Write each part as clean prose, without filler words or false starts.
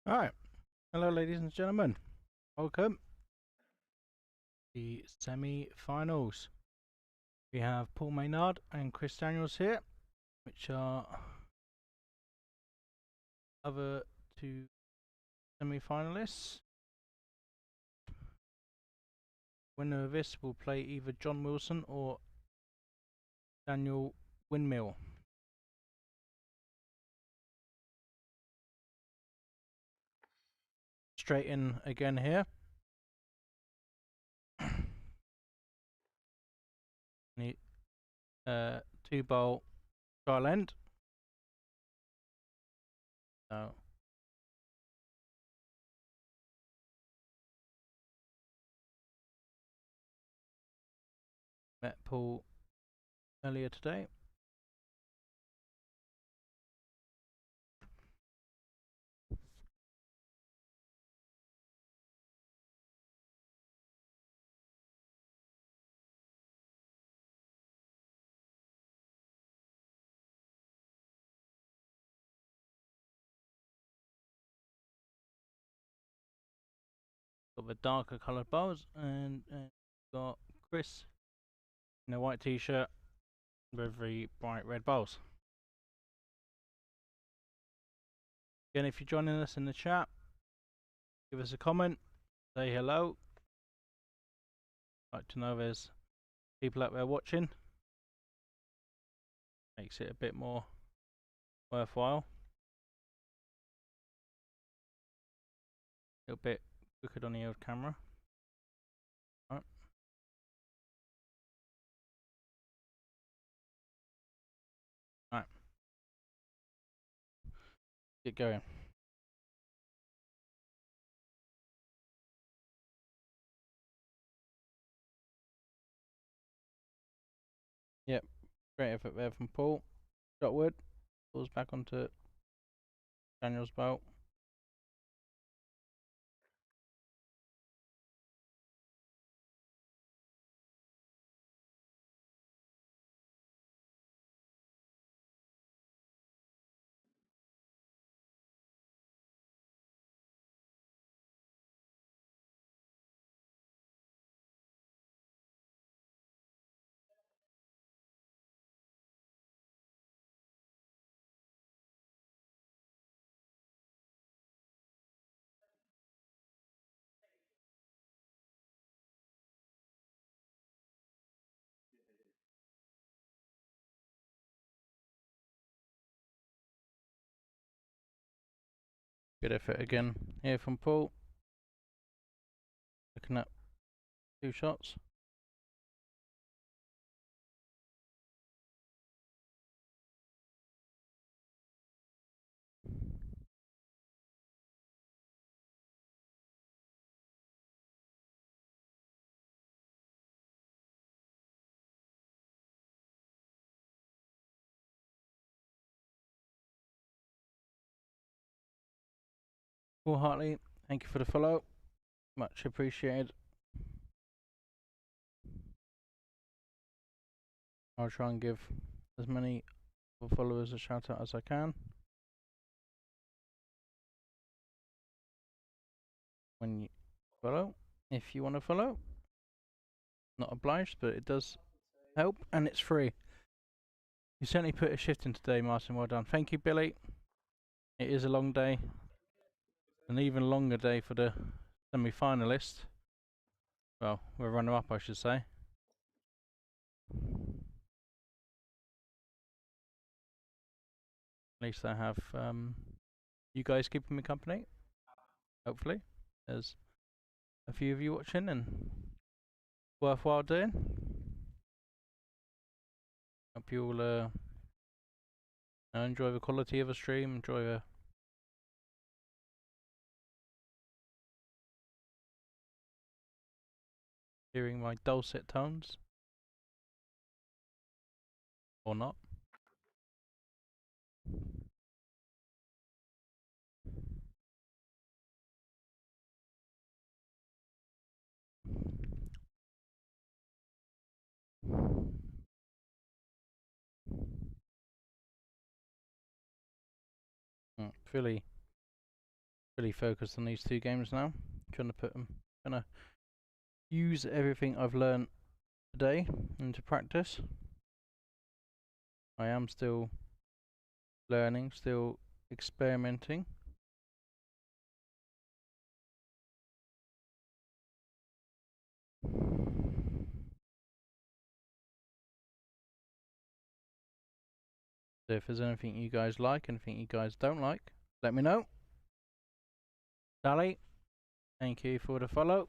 Alright, hello ladies and gentlemen, welcome to the semi-finals. We have Paul Maynard and Chris Daniels here, which are other two semi-finalists. Winner of this will play either John Wilson or Daniel Windmill. Straight in again here. Need 2-bowl trial end. So met Paul earlier today. Got the darker coloured bowls and got Chris in a white t-shirt with the bright red bowls. Again, if you're joining us in the chat, give us a comment, say hello. Like to know there's people out there watching. Makes it a bit more worthwhile. A little bit quicker on the old camera. Right. Right. Get going. Yep. Great effort there from Paul. Shot wood. Pulls back onto Daniel's boat. Good effort again here from Paul. Looking at 2 shots. Paul Hartley, thank you for the follow. Much appreciated. I'll try and give as many followers a shout out as I can. When you follow, if you want to follow. Not obliged, but it does help and it's free. You certainly put a shift in today, Martin. Well done. Thank you, Billy. It is a long day. An even longer day for the semi-finalist. Well, we're runner-up, I should say. At least I have you guys keeping me company. Hopefully. There's a few of you watching and worthwhile doing. Hope you all enjoy the quality of the stream, enjoy the hearing my dulcet tones. Or not. Philly really focused on these two games now. Trying to use everything I've learned today into practice. I am still learning, still experimenting. So if there's anything you guys like, anything you guys don't like, let me know. Sally, thank you for the follow.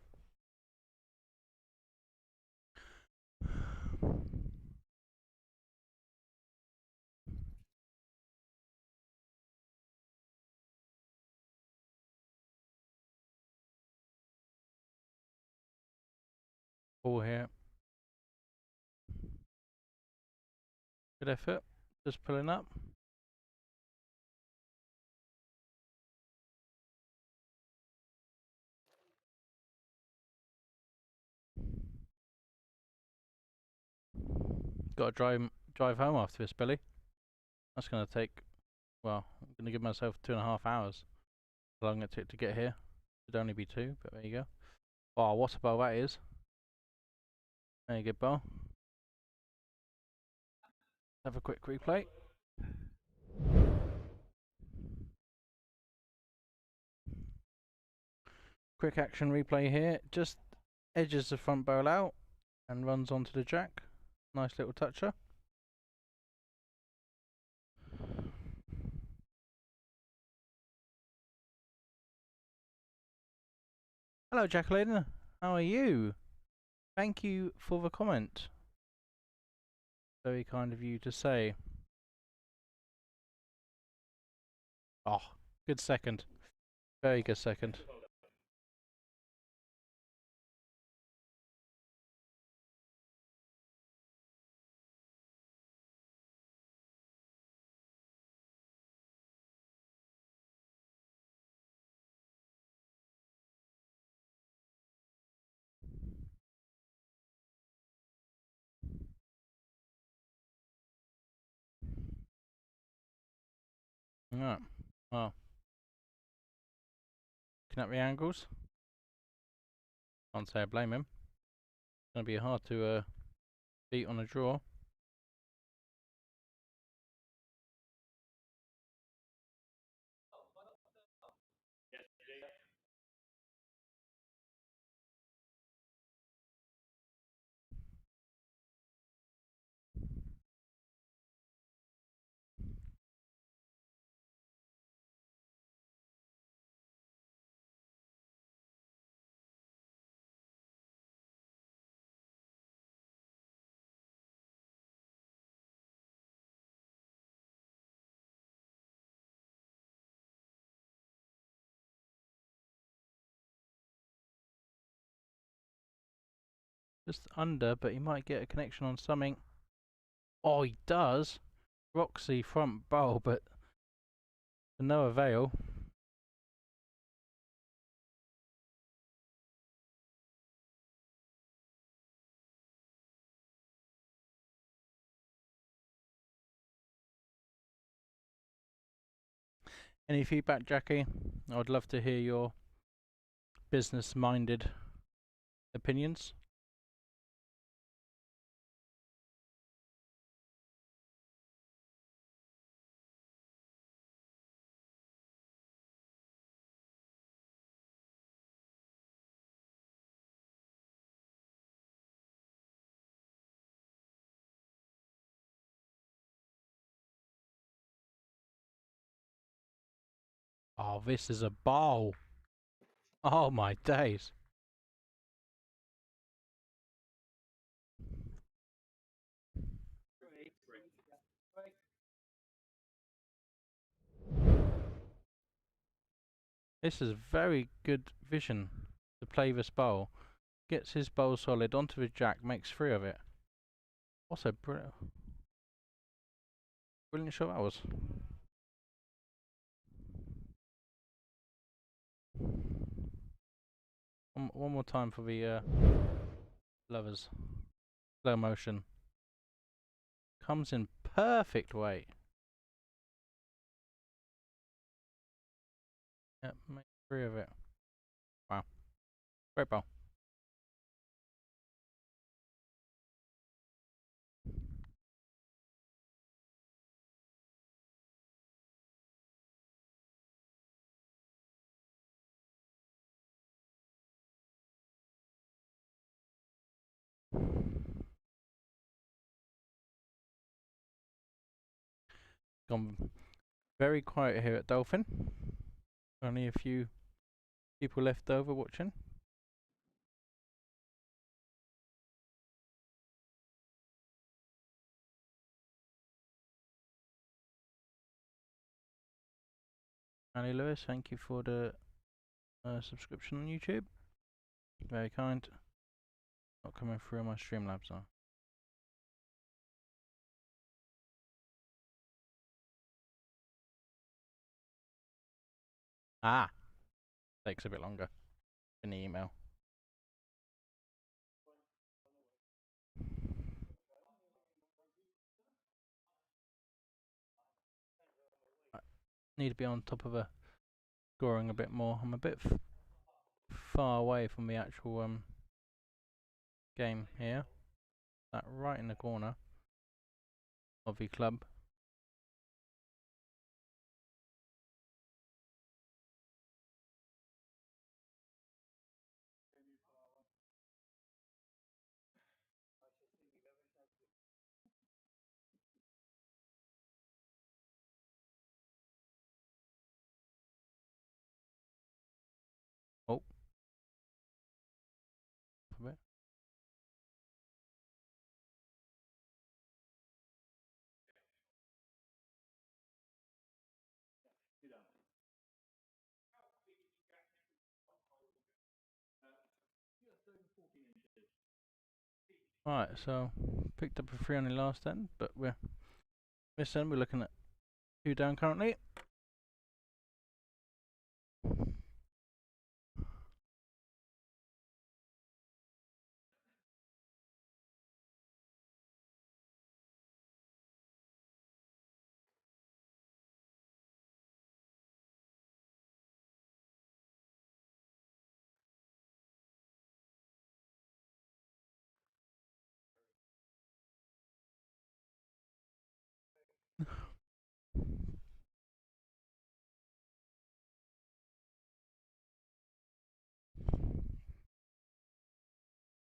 Paul here. Good effort. Just pulling up. Got to drive home after this, Billy. That's going to take, well, I'm going to give myself 2.5 hours. How long it took to get here. Should only be 2, but there you go. Wow, what a bowl that is. Very good bowl. Have a quick replay. Quick action replay here. Just edges the front bowl out and runs onto the jack. Nice little toucher. Hello, Jacqueline. How are you? Thank you for the comment. Very kind of you to say. Oh, good second. Very good second. Alright. Well, looking at the angles. Can't say I blame him. It's going to be hard to beat on a draw. Just under, but he might get a connection on something. Oh, he does. Roxy front bowl, but to no avail. Any feedback, Jackie? I would love to hear your business-minded opinions. Oh, this is a bowl. Oh my days. This is very good vision to play this bowl. Gets his bowl solid onto the jack, makes 3 of it. Also brilliant shot that was. One more time for the lovers. Slow motion. Comes in perfect weight. Yep, 3 of it. Wow. Great ball. Gone very quiet here at Dolphin. Only a few people left over watching. Annie Lewis, thank you for the subscription on YouTube. Very kind. Not coming through on my Streamlabs though. Ah! Takes a bit longer in the email. I need to be on top of scoring a bit more. I'm a bit far away from the actual game here. That right in the corner of the club. Oh, a bit. Right, so picked up a 3 on the last end, but this end we're looking at 2 down currently.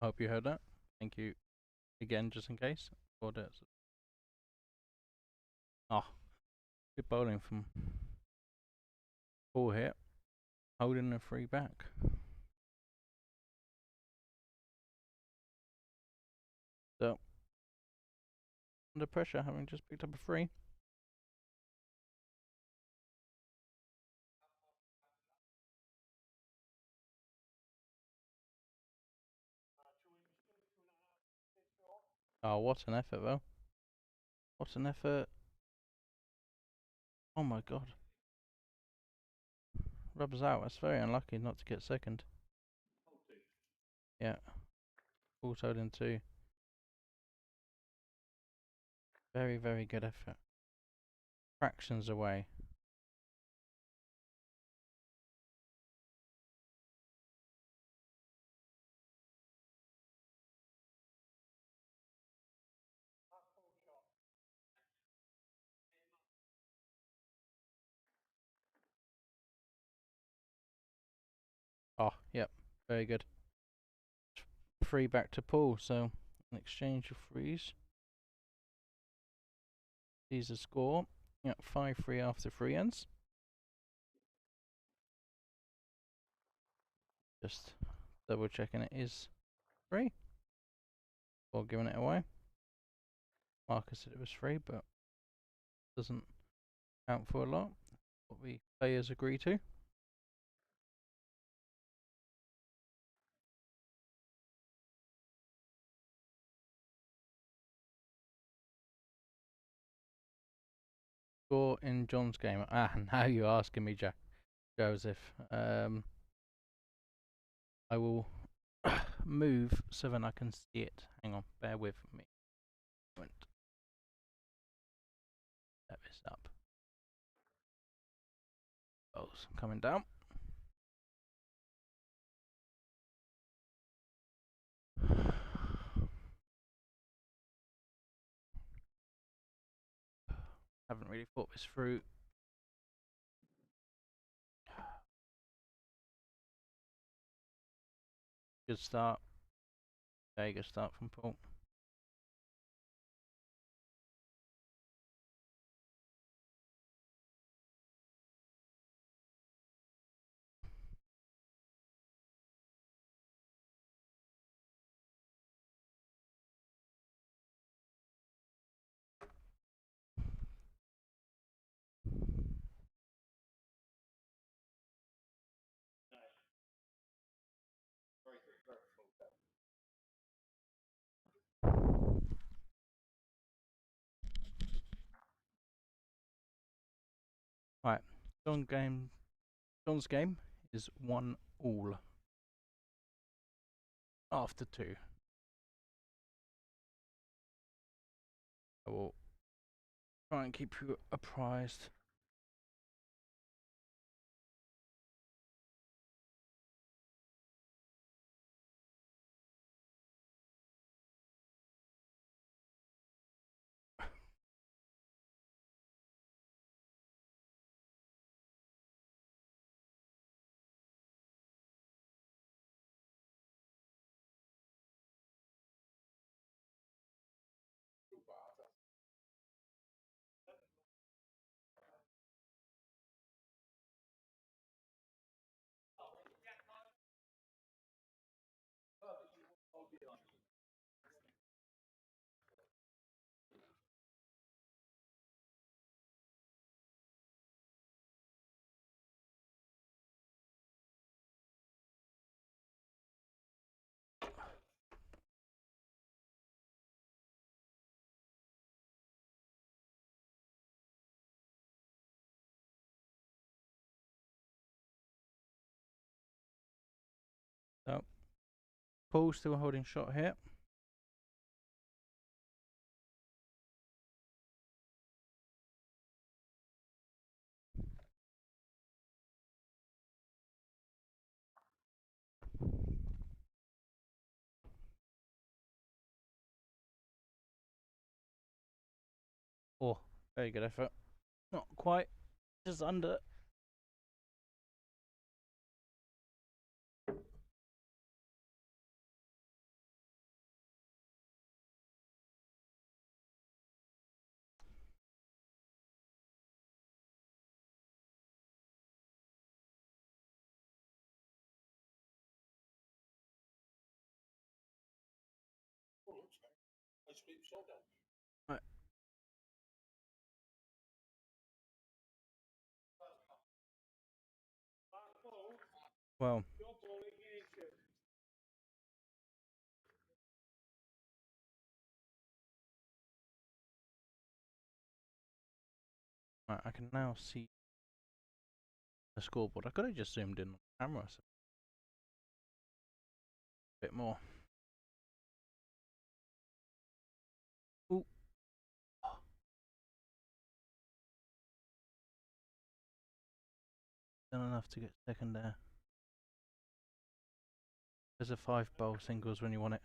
Hope you heard that. Thank you again, just in case. For that. Oh, good bowling from Paul here, holding the 3 back. So, under pressure, having just picked up a 3. Oh, what an effort, though. What an effort. Oh my god. Rubs out. That's very unlucky not to get second. Yeah. Also in 2. Very, very good effort. Fractions away. Oh, yep. Very good. 3 back to Paul, so an exchange of 3s. He's the score. Yep, 5-3 after 3 ends. Just double checking it is 3. Or giving it away. Marcus said it was 3, but doesn't count for a lot. What the players agree to. Score in John's game. Ah, now you're asking me, Joseph. I will move so then I can see it. Hang on, bear with me. Set this up. Oh, coming down. Haven't really thought this through. Good start. Okay, good start from Paul. Right, John's game is 1-all after 2. I will try and keep you apprised. So, Paul's still holding shot here. Oh, very good effort. Not quite, just under. Right. Well, right, I can now see the scoreboard. I could have just zoomed in on the camera a bit more. Ooh. Done enough to get second there. There's a 5-bowl singles when you want it.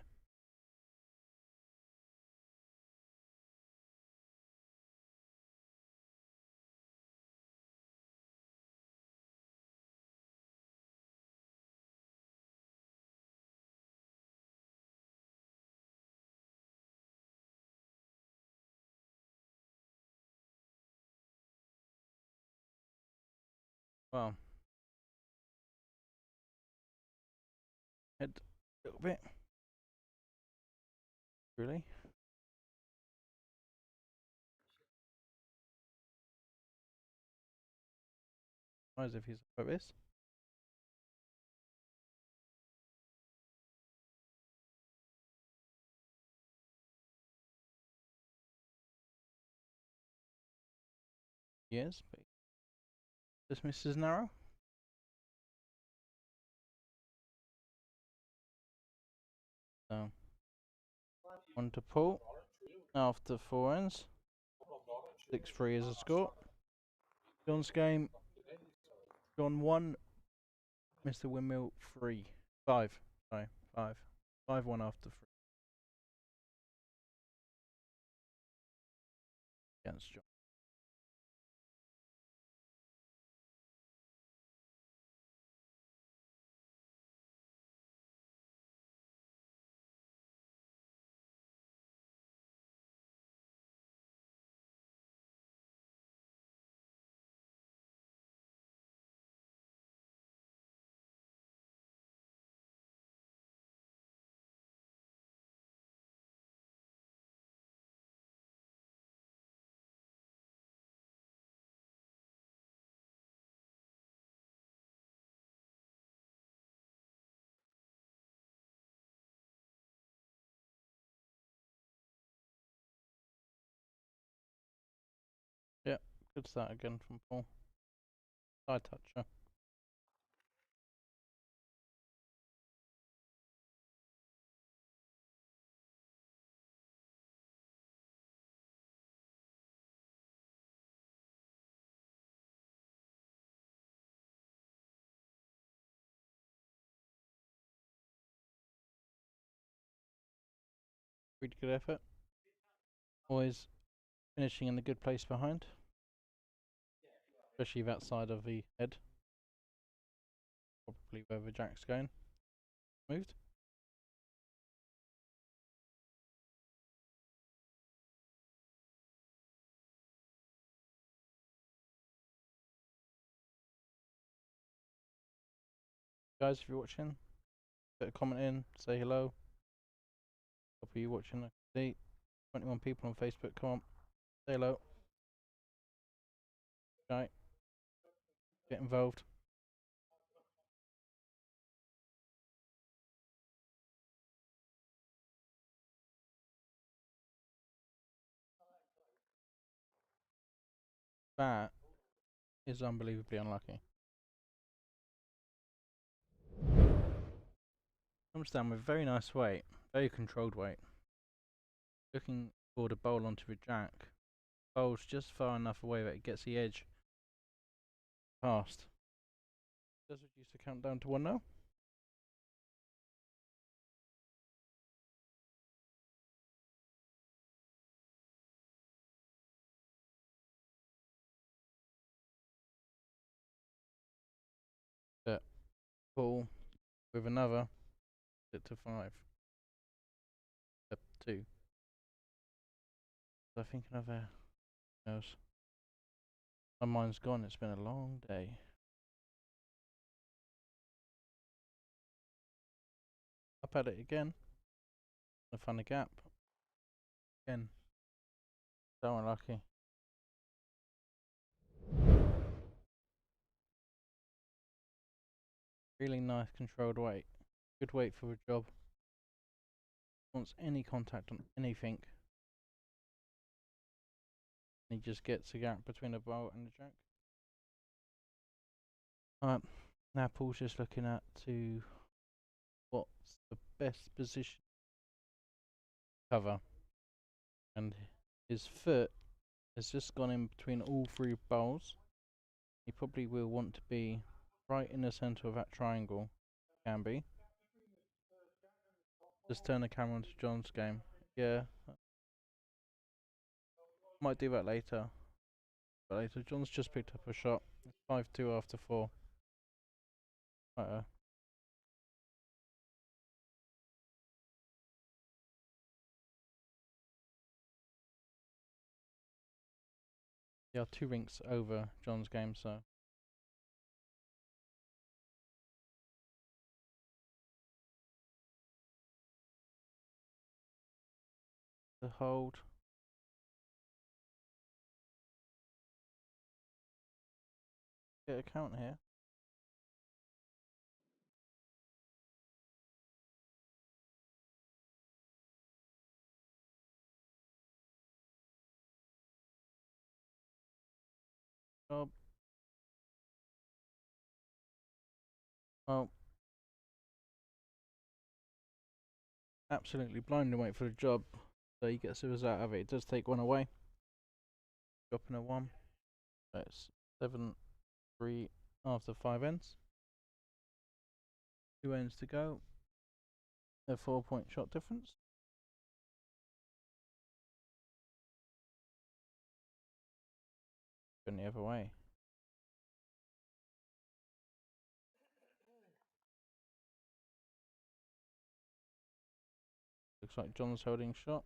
Well, head a little bit. Really? Surprised if he's like this. Yes, but this misses narrow. So, on to Paul. After 4 ends. 6-3 is a score. John's game. John 1. Mr. Windmill 3. 5. Sorry, 5. 5-1 after 3. Against John. Good start again from Paul. Side toucher. Pretty good effort. Always finishing in a good place behind. Especially that side of the head. Probably where the jack's going. Moved. Guys, if you're watching, put a comment in, say hello. Hope you watching. I can see 21 people on Facebook. Come on, say hello. Right, get involved. That is unbelievably unlucky. Comes down with very nice weight, very controlled weight. Looking for the bowl onto the jack. Bowl's just far enough away that it gets the edge past. Does reduce the count down to 1 now. But Paul with another it to 5. 2. I think another goes. My mind's gone, it's been a long day. Up at it again. I find a gap. Again. So unlucky. Really nice controlled weight. Good weight for the job. Wants any contact on anything. He just gets a gap between the bowl and the jack. Alright, now Paul's just looking at to what's the best position cover. And his foot has just gone in between all 3 bowls. He probably will want to be right in the centre of that triangle. Can be. Just turn the camera onto John's game. Yeah. Might do that later. But later, John's just picked up a shot. It's 5-2 after 4. Yeah, 2 rinks over John's game, so. The hold. Get a count here. Job. Well, absolutely blinding weight for the job. So he gets us out of it. It does take 1 away. Dropping a 1. That's 7-3 after 5 ends. 2 ends to go. A 4-point shot difference. Going the other way. Looks like John's holding shot.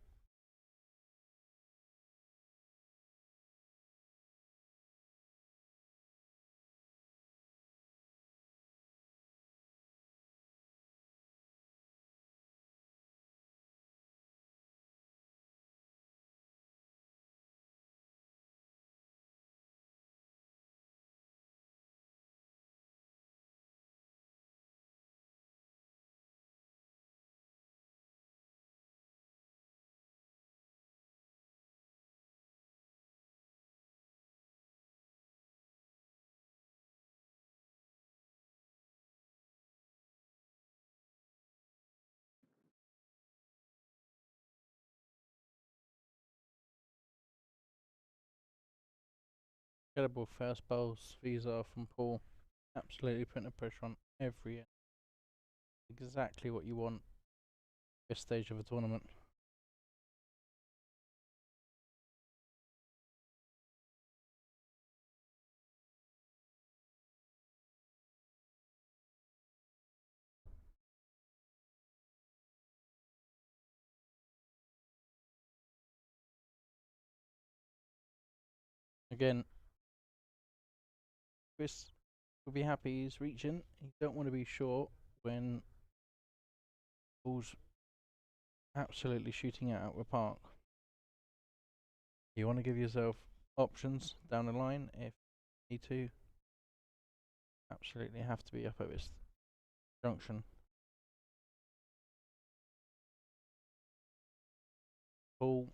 Incredible first bowls, visa from Paul. Absolutely putting the pressure on every end. Exactly what you want at this stage of a tournament. Again, Chris will be happy he's reaching. You don't want to be short when ball's absolutely shooting it out of the park. You want to give yourself options down the line if you need to. Absolutely have to be up at this junction. Paul,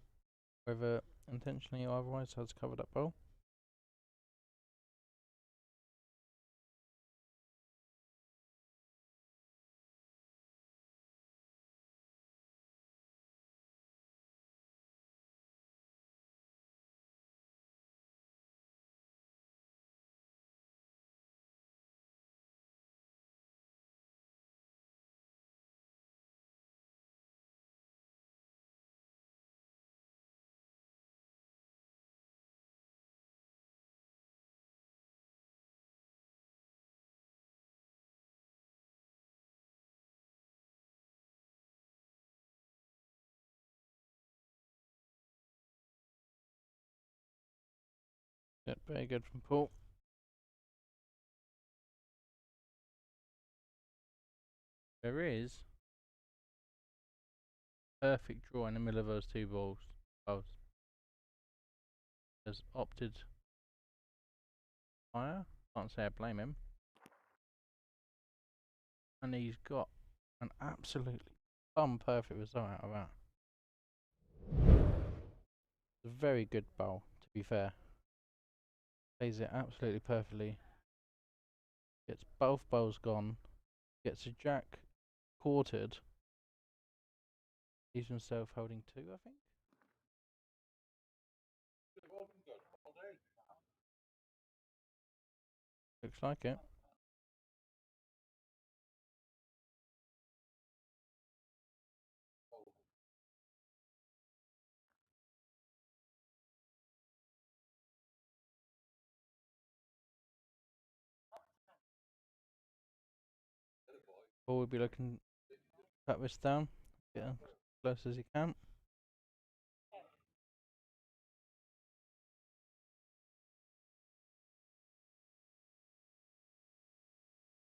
whether intentionally or otherwise, has covered that bowl. Yeah, very good from Paul. There is perfect draw in the middle of those two balls. Has opted higher. Can't say I blame him. And he's got an absolutely perfect result out of that. It's a very good bowl, to be fair. Plays it absolutely perfectly. Gets both bowls gone. Gets a jack quartered. Leaves himself holding 2, I think. Looks like it. Paul will be looking to cut this down. Get as close as he can.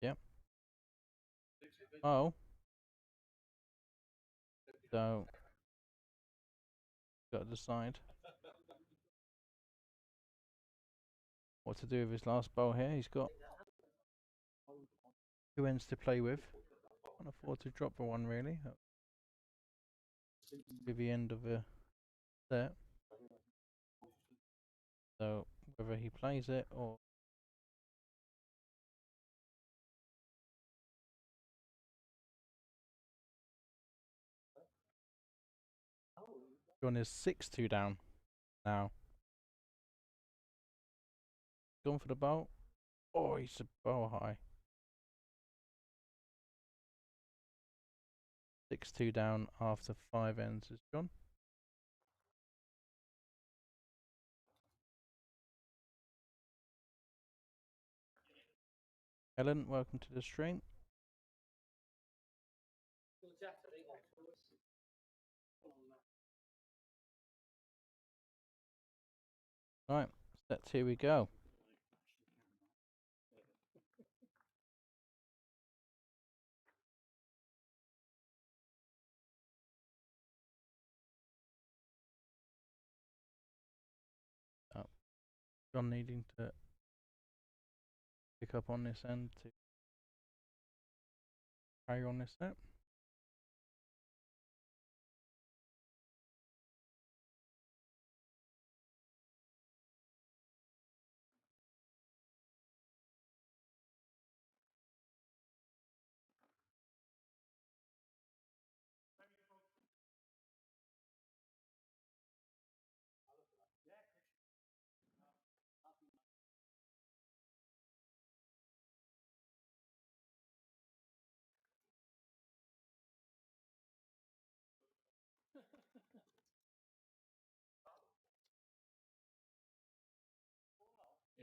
Yep. Oh. So, got to decide what to do with his last bowl here. He's got 2 ends to play with. Can't afford to drop the one, really. That'll be the end of the set. So, whether he plays it or John is 6-2 down now. Gone for the bowl. Oh, he's a bowl high. 6-2 down after 5 ends is John. Ellen, welcome to the stream. Right, set 2 we go. Oh, John needing to pick up on this end to carry on this set.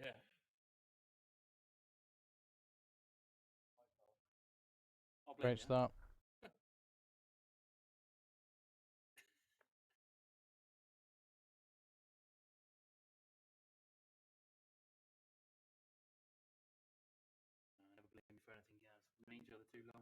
Yeah. I'll blame Great you. start. I never blame you for anything, guys. We've known each other too long.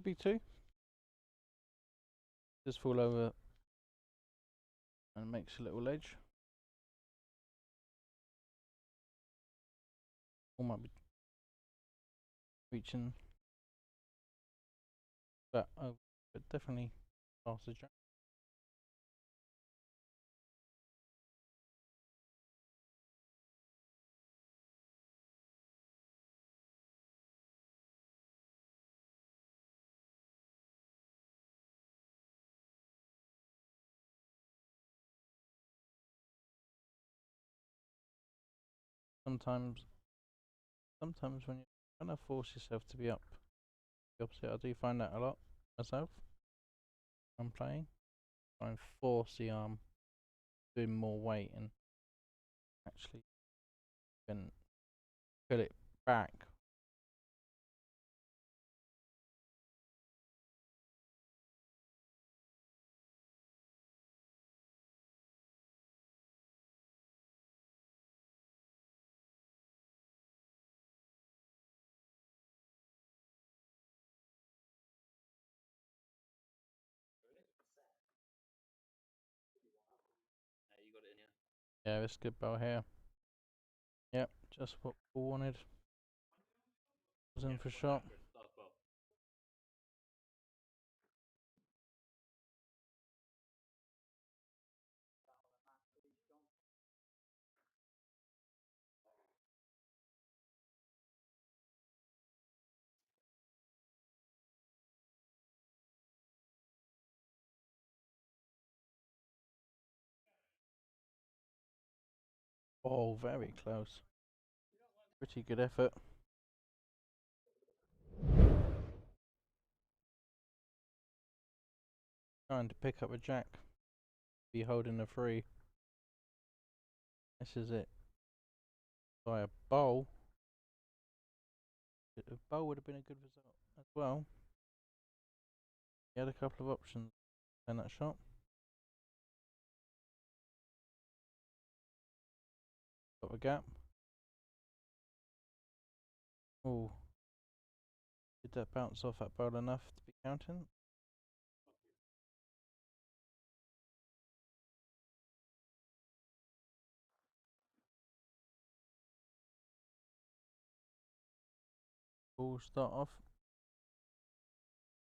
B2. Just fall over and makes a little ledge. Or might be reaching that over, but definitely past the jack. Sometimes when you're trying to force yourself to be up the opposite, I do find that a lot myself. I'm playing. Try and force the arm doing more weight and actually can pull it back. You got it in, yeah. Yeah, it's good ball here. Yep, just what Paul wanted. Was in for shot. Oh, very close. Pretty good effort. Trying to pick up a jack. Be holding a free. This is it. By a bowl. A bowl would have been a good result as well. He had a couple of options in that shot. Got a gap. Oh. Did that bounce off that bowl enough to be counting? Ball start off.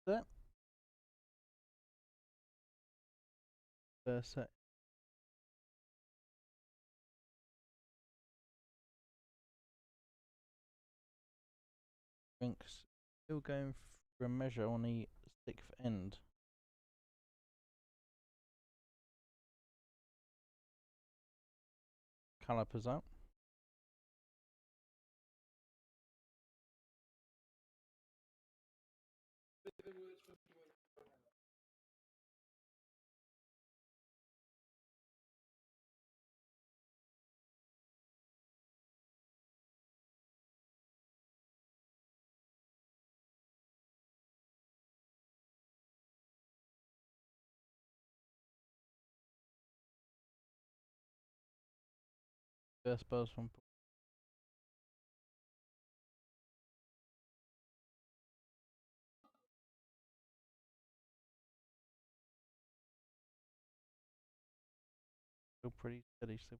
There. First set. Rinks still going for a measure on the 6th end. Calipers out. First buzz from Paul. Still pretty steady. Still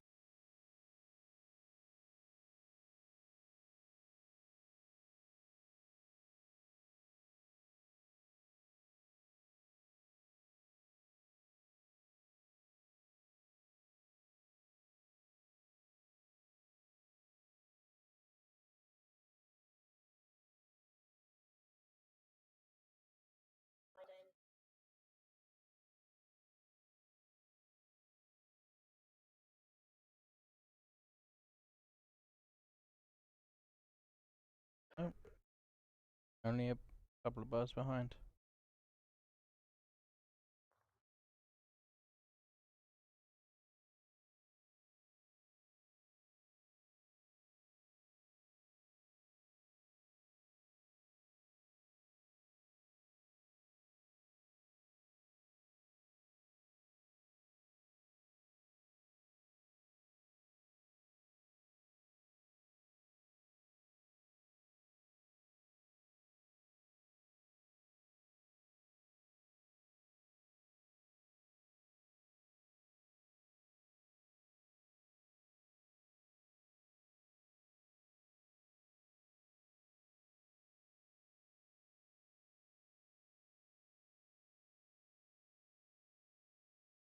Only a couple of bars behind.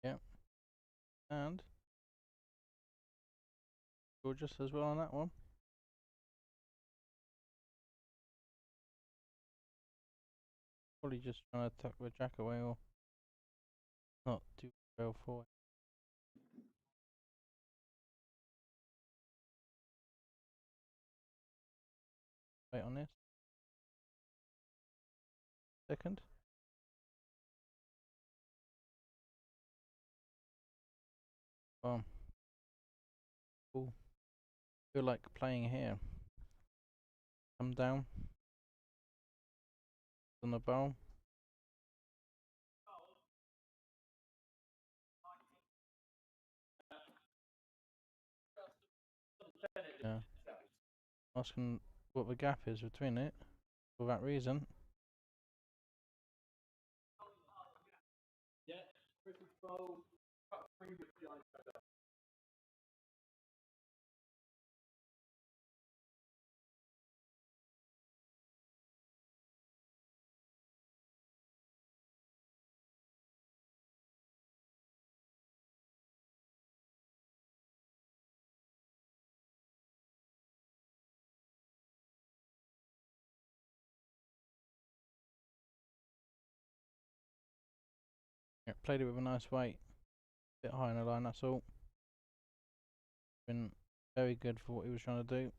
Yep. And gorgeous as well on that one. Probably just trying to tuck the jack away or not too well for it. Wait on this. Second. Boom. Cool. Feel like playing here. Come down. On the bowl. Yeah. Asking what the gap is between it. For that reason. Yeah, played it with a nice weight. Bit high in the line, that's all. Been very good for what he was trying to do.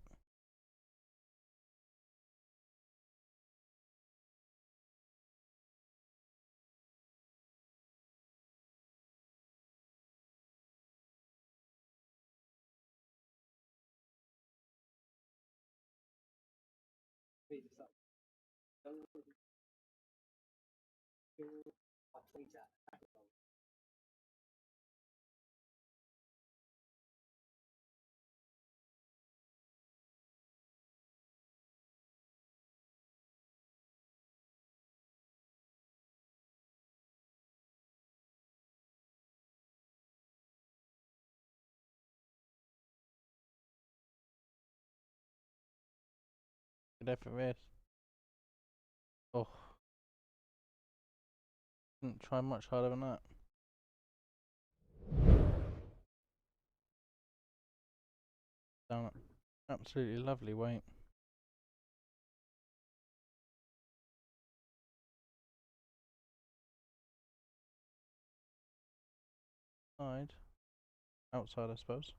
Good effort there. Oh. Didn't try much harder than that. Down it. Absolutely lovely weight. Side. Outside, I suppose.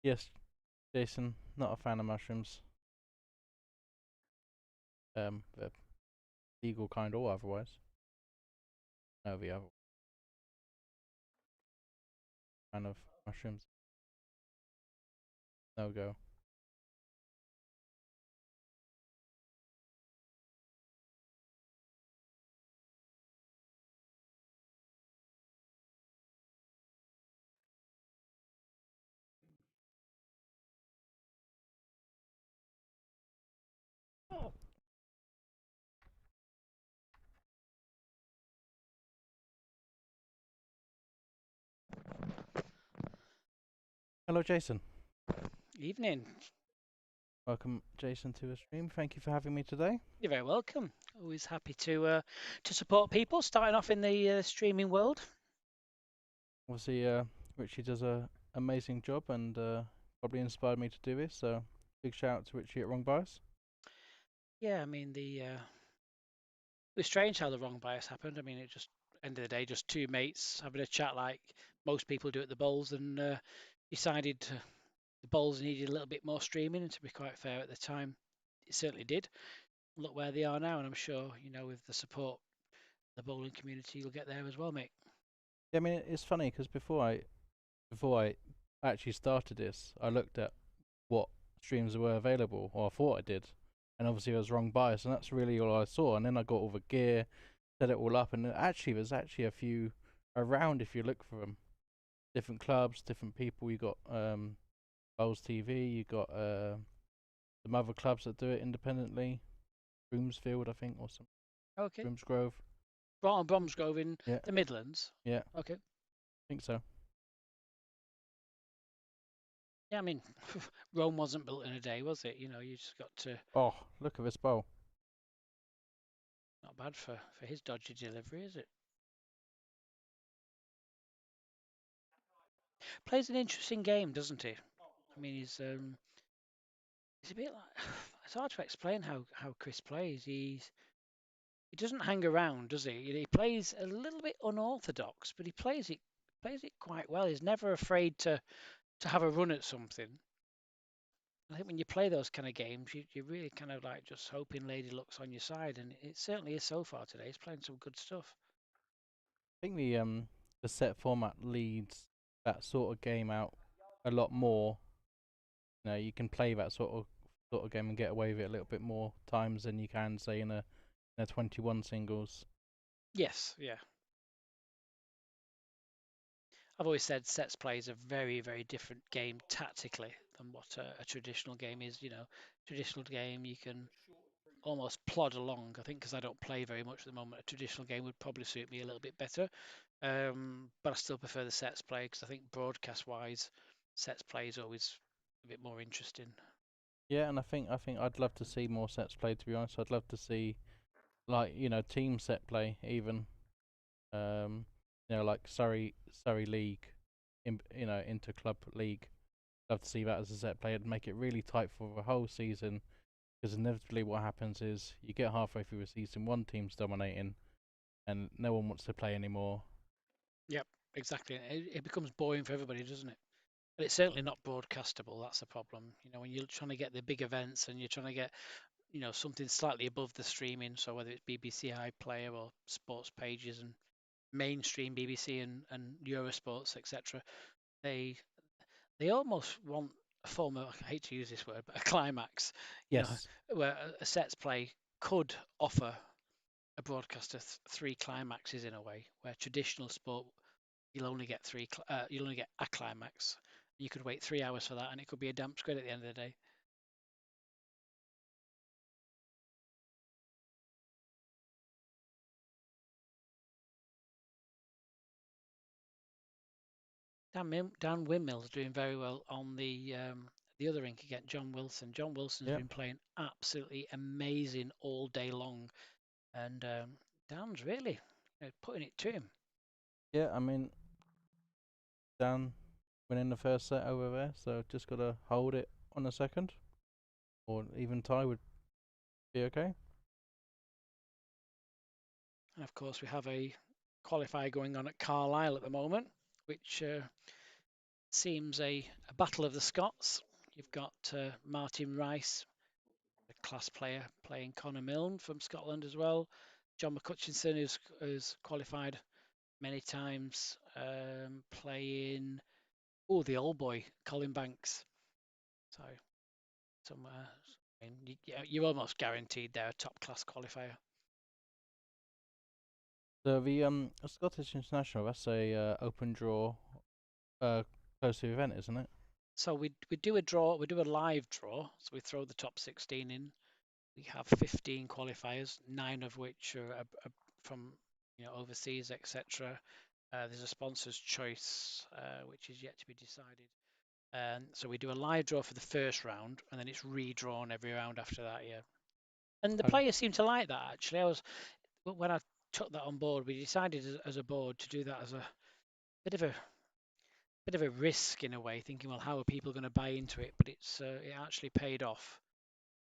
Yes, Jason, not a fan of mushrooms. The legal kind or otherwise. No, the other kind of mushrooms. No go. Hello, Jason. Evening. Welcome, Jason, to the stream. Thank you for having me today. You're very welcome. Always happy to support people starting off in the streaming world. Obviously, Richie does a amazing job and probably inspired me to do this. So, big shout out to Richie at Wrong Bias. Yeah, I mean it was strange how the wrong bias happened. I mean, it just end of the day, just two mates having a chat like most people do at the bowls, and decided the bowls needed a little bit more streaming, and to be quite fair at the time, it certainly did. Look where they are now, and I'm sure, with the support of the bowling community, you'll get there as well, mate. Yeah, I mean, it's funny because before I actually started this, I looked at what streams were available, or I thought I did, and obviously I was wrong bias, and that's really all I saw. And then I got all the gear, set it all up, and there's actually a few around if you look for them. Different clubs, different people. You got Bowls TV. You got some other clubs that do it independently. Broomsfield, I think, or some Okay. Broomsgrove. Bromsgrove in Yeah, the Midlands. yeah, Okay. I think so. Yeah, I mean, Rome wasn't built in a day, was it? You just got to. Oh, look at this bowl. Not bad for his dodgy delivery, is it? Plays an interesting game, doesn't he? I mean, he's a bit like. It's hard to explain how Chris plays. He doesn't hang around, does he? He plays a little bit unorthodox, but he plays it quite well. He's never afraid to have a run at something. I think when you play those kind of games, you really kind of like just hoping Lady Luck's on your side, and it certainly is so far today. He's playing some good stuff. I think the set format leads that sort of game out a lot more. You can play that sort of game and get away with it a little bit more times than you can say in a 21 singles. Yes, yeah. I've always said sets play is a very, very different game tactically than what a traditional game is. Traditional game you can almost plod along. I think because I don't play very much at the moment, a traditional game would probably suit me a little bit better. But I still prefer the sets play because I think broadcast-wise, sets play is always a bit more interesting. Yeah, and I think I'd love to see more sets played. To be honest, I'd love to see like team set play even. Um, like Surrey League, inter club league. Love to see that as a set play and make it really tight for the whole season. Because inevitably, what happens is you get halfway through the season, one team's dominating, and no one wants to play anymore. Yep, exactly. It becomes boring for everybody, doesn't it? But it's certainly not broadcastable. That's the problem. When you're trying to get the big events and you're trying to get, something slightly above the streaming. So whether it's BBC iPlayer or sports pages and mainstream BBC and Eurosports, etc., they almost want a form of, I hate to use this word, but a climax. Yes. Where a sets play could offer a broadcaster three climaxes in a way, where traditional sport you'll only get you'll only get a climax. You could wait 3 hours for that, and it could be a damp squid at the end of the day. Dan Windmill's doing very well on the other rink against John Wilson. John Wilson's Yep. been playing absolutely amazing all day long, and Dan's really putting it to him. Yeah, I mean, Dan winning the first set over there, so just gotta hold it on a second, or even tie would be okay. And of course, we have a qualifier going on at Carlisle at the moment, which seems a battle of the Scots. You've got Martin Rice, a class player, playing Connor Milne from Scotland as well. John McCutchinson, who's qualified many times, playing the old boy Colin Banks. So you're almost guaranteed they're a top class qualifier. So the Scottish International, that's a open draw, close to the event, isn't it? So we do a draw, we do a live draw. So we throw the top 16 in. We have 15 qualifiers, 9 of which are from overseas, etc. There's a sponsor's choice, which is yet to be decided. So we do a live draw for the first round, and then it's redrawn every round after that. Yeah, and the players seem to like that. Actually, when I took that on board, we decided as a board to do that as a bit of a risk in a way, thinking, well, how are people going to buy into it? But it actually paid off.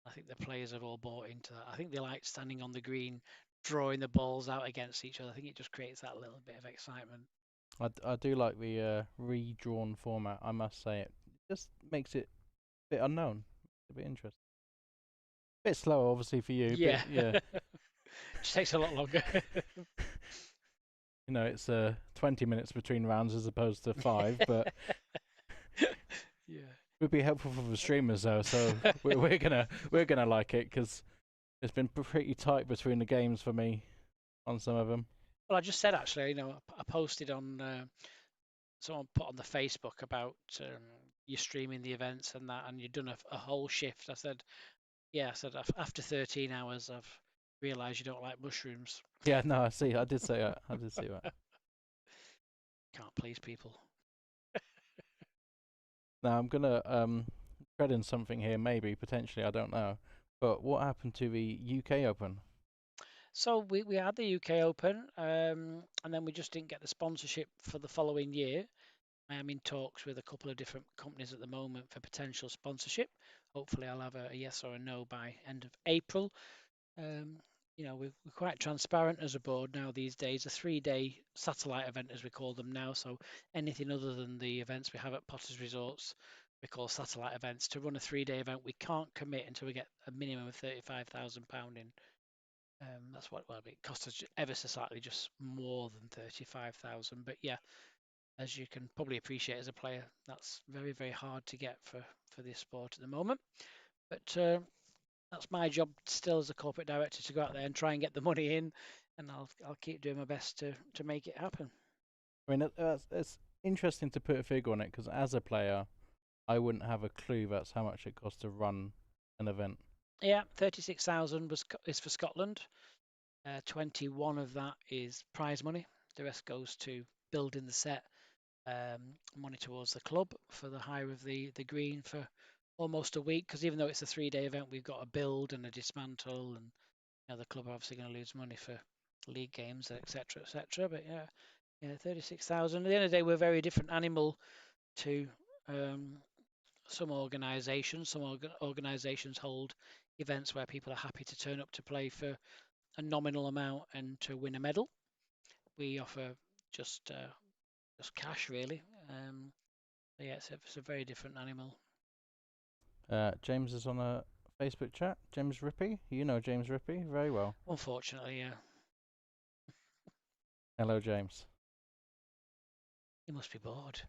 I think the players have all bought into that. I think they like standing on the green, drawing the balls out against each other. I think it just creates that little bit of excitement. I do like the redrawn format. I must say it just makes it a bit unknown, a bit interesting, bit slower obviously for you, Yeah, but yeah, just takes a lot longer. you know it's 20 minutes between rounds as opposed to 5, but Yeah. would be helpful for the streamers though. So we're gonna like it because it's been pretty tight between the games for me on some of them. Well, I just said actually, I posted on someone put on the Facebook about you streaming the events and that, and you've done a whole shift. I said, yeah, I said after 13 hours, I've realised you don't like mushrooms. Yeah, no, I see. I did say that. I did see that. Can't please people. Now I'm gonna tread in something here, maybe potentially. I don't know. But what happened to the UK Open? So we had the UK Open, and then we just didn't get the sponsorship for the following year. I am in talks with a couple of different companies at the moment for potential sponsorship. Hopefully, I'll have a yes or a no by end of April. Um, we're quite transparent as a board now these days. A 3-day satellite event, as we call them now. So anything other than the events we have at Potters Resorts, we call satellite events. To run a 3-day event, we can't commit until we get a minimum of £35,000 in. That's what it costs us ever so slightly, just more than 35,000. But yeah, as you can probably appreciate as a player, that's very, very hard to get for this sport at the moment. But that's my job still as a corporate director to go out there and try and get the money in, and I'll keep doing my best to make it happen. I mean, it's interesting to put a figure on it because as a player, I wouldn't have a clue that's how much it costs to run an event. Yeah, 36,000 is for Scotland. 21 of that is prize money. The rest goes to building the set, money towards the club for the hire of the green for almost a week. Because even though it's a 3-day event, we've got a build and a dismantle, and the club are obviously going to lose money for league games, etc., etc. But yeah, 36,000. At the end of the day, we're a very different animal to some organisations. Some organisations hold events where people are happy to turn up to play for a nominal amount and to win a medal. We offer just cash, really. Yeah, it's a very different animal. James is on a Facebook chat. James Rippey, you know James Rippey very well. Unfortunately, yeah. Hello, James. He must be bored.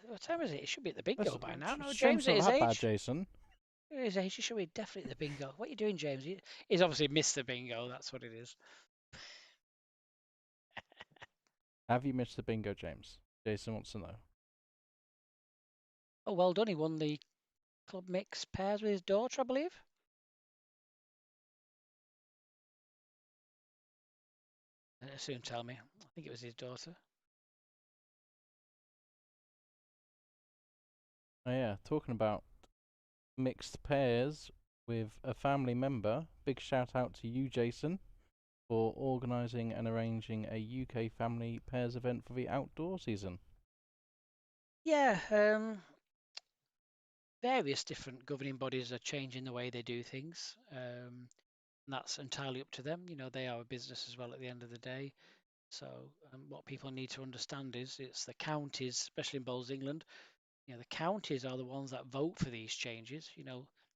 What time is it? It should be at the bingo by now. No, Stream's James at not his that bad, age. Jason. At his age, he should be definitely at the bingo. What are you doing, James? He's obviously missed the bingo. That's what it is. Have you missed the bingo, James? Jason wants to know. Oh, well done. He won the club mix pairs with his daughter, I believe. Soon tell me. I think it was his daughter. Oh yeah, talking about mixed pairs with a family member. Big shout out to you, Jason, for organising and arranging a UK family pairs event for the outdoor season. Yeah, various different governing bodies are changing the way they do things. And that's entirely up to them. They are a business as well at the end of the day. So what people need to understand is it's the counties, especially in Bowls, England. The counties are the ones that vote for these changes.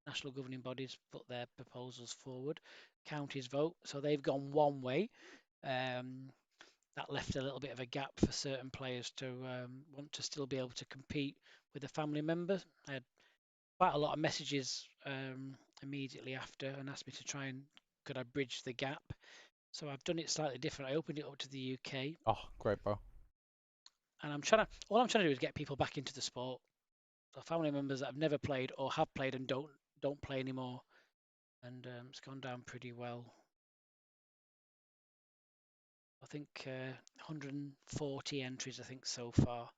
National governing bodies put their proposals forward. Counties vote, so they've gone one way. That left a little bit of a gap for certain players to want to still be able to compete with a family member. I had quite a lot of messages immediately after and asked me to try and could I bridge the gap. So I've done it slightly different. I opened it up to the UK, Oh, great, bro. and all I'm trying to do is get people back into the sport. So family members that have never played or have played and don't play anymore, and it's gone down pretty well. I think 140 entries, I think so far.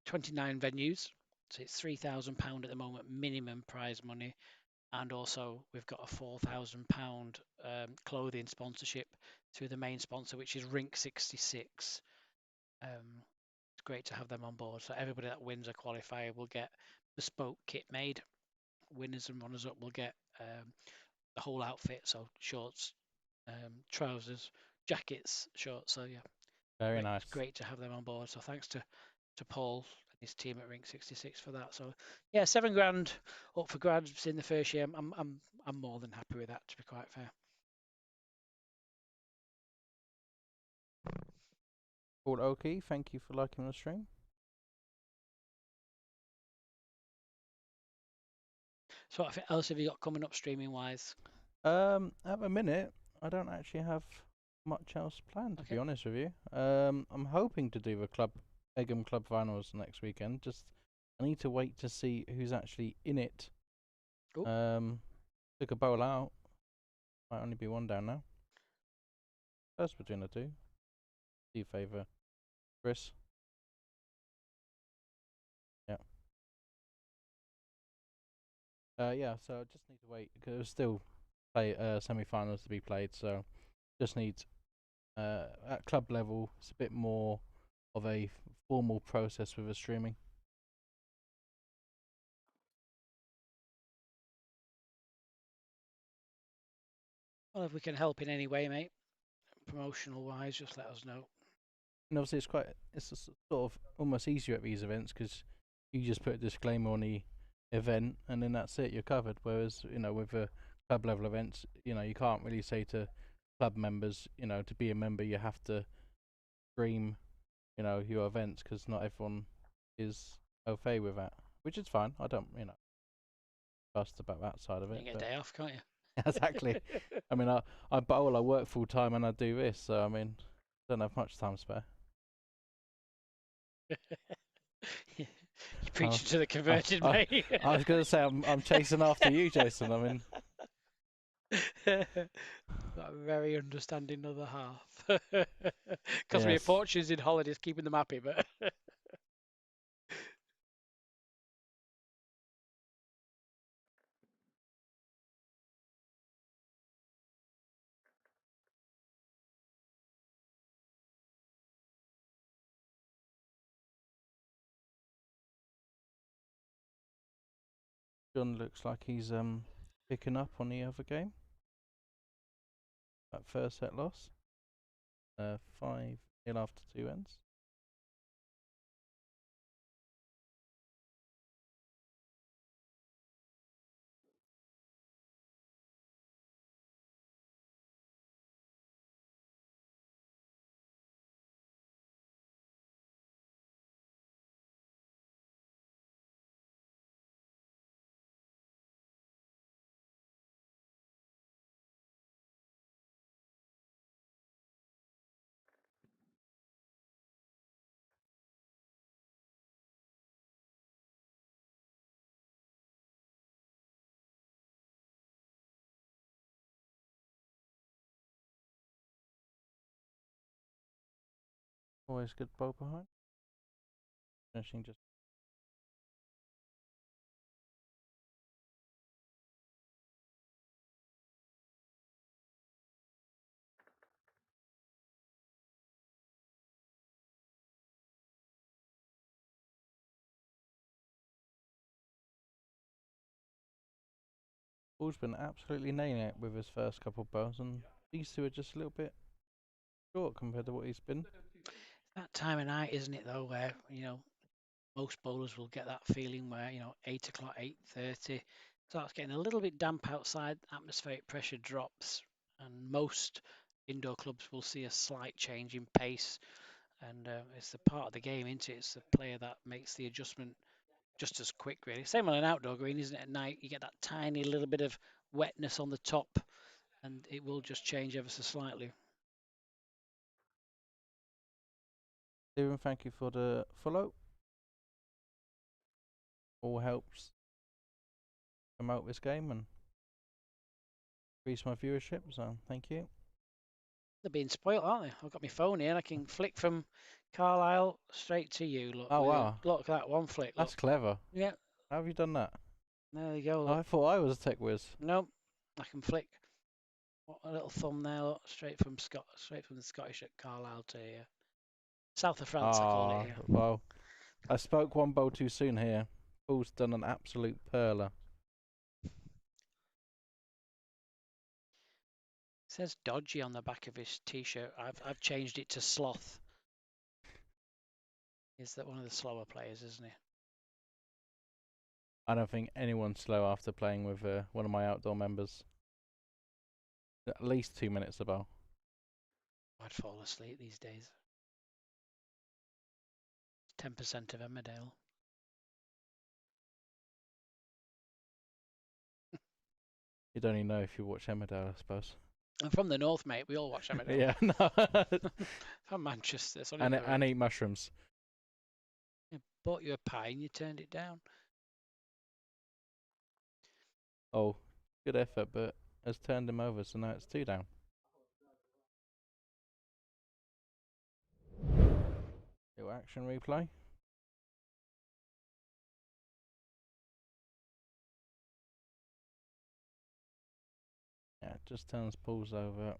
29 venues, so it's £3,000 at the moment minimum prize money, and also we've got a £4,000 clothing sponsorship through the main sponsor, which is Rink 66. It's great to have them on board. So everybody that wins a qualifier will get bespoke kit made. Winners and runners up will get the whole outfit, so shorts, trousers, jackets, shorts. So yeah, Very nice. It's great to have them on board. So thanks to Paul and his team at Ring 66 for that. So yeah, £7,000 up for grabs in the first year. I'm more than happy with that, to be quite fair. Paul Oki, thank you for liking the stream. So what else have you got coming up streaming wise? At the minute, I don't actually have much else planned, to be honest with you. I'm hoping to do the Egham Club Finals next weekend. Just I need to wait to see who's actually in it. Ooh. Took a bowl out. Might only be one down now. First between the two. Do you favour Chris? Yeah. Yeah, so I just need to wait because there's still semi-finals to be played. So just need at club level, it's a bit more of a formal process with the streaming. Well, if we can help in any way, mate, promotional wise, just let us know. And obviously, it's sort of almost easier at these events because you just put a disclaimer on the event and then that's it, you're covered. Whereas, with the club level events, you can't really say to club members, to be a member, you have to stream, your events because not everyone is au fait with that, which is fine. I don't, fussed about that side of it. You can get a day off, can't you? Exactly. I mean, I bowl, I work full time, and I do this, so I mean, don't have much time spare. You're preaching to the converted, mate. I was going to say I'm chasing after you, Jason. I mean, got a very understanding other half. Because my yes. fortunes in holidays keeping them happy, but. John looks like he's picking up on the other game. That first set loss. 5-0 after 2 ends. Always good bowl behind. Finishing just. Paul's been absolutely nailing it with his first couple of bowls, and these two are just a little bit short compared to what he's been. That time of night, isn't it, though, where, most bowlers will get that feeling where, 8 o'clock, 8:30, starts getting a little bit damp outside, atmospheric pressure drops, and most indoor clubs will see a slight change in pace. And it's the part of the game, isn't it? It's the player that makes the adjustment just as quick, really. Same on an outdoor green, isn't it? At night, you get that tiny little bit of wetness on the top, and it will just change ever so slightly. Stephen, thank you for the follow. All helps promote this game and increase my viewership, so thank you. They're being spoilt, aren't they? I've got my phone here and I can flick from Carlisle straight to you. Look, Oh, wow. Look at that one flick. That's clever. Yeah. How have you done that? There you go. Look. I thought I was a tech whiz. Nope. I can flick a little thumb there, look, straight from the Scottish at Carlisle to here. South of France, I call it here. Well, I spoke one bowl too soon here. Paul's done an absolute perler. It says dodgy on the back of his t-shirt. I've changed it to sloth. Is that one of the slower players, isn't he? I don't think anyone's slow after playing with one of my outdoor members. At least 2 minutes above. I'd fall asleep these days. 10% of Emmerdale. You'd only know if you watch Emmerdale, I suppose. I'm from the north, mate. We all watch Emmerdale. Yeah, no. From Manchester. It's only and up the and road. eat mushrooms. I bought you a pie and you turned it down. Oh, good effort, but has turned him over, so now it's 2 down. Little action replay. Yeah, just turns Paul's over.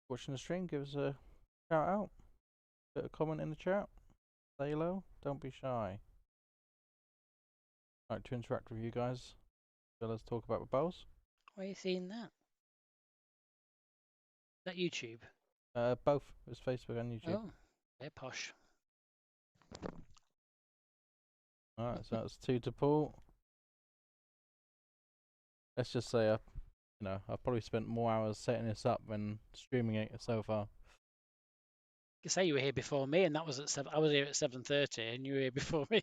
Watching the stream, give us a shout out. Put a comment in the chat. Say hello. Don't be shy. Like to interact with you guys. As well as talk about the bowls. Where are you seeing that? Is that YouTube? Both. It's Facebook and YouTube. Oh, they're posh. Alright, so that's 2 to Paul. Let's just say I've probably spent more hours setting this up than streaming it so far. You say you were here before me, and that was at 7. I was here at 7:30, and you were here before me.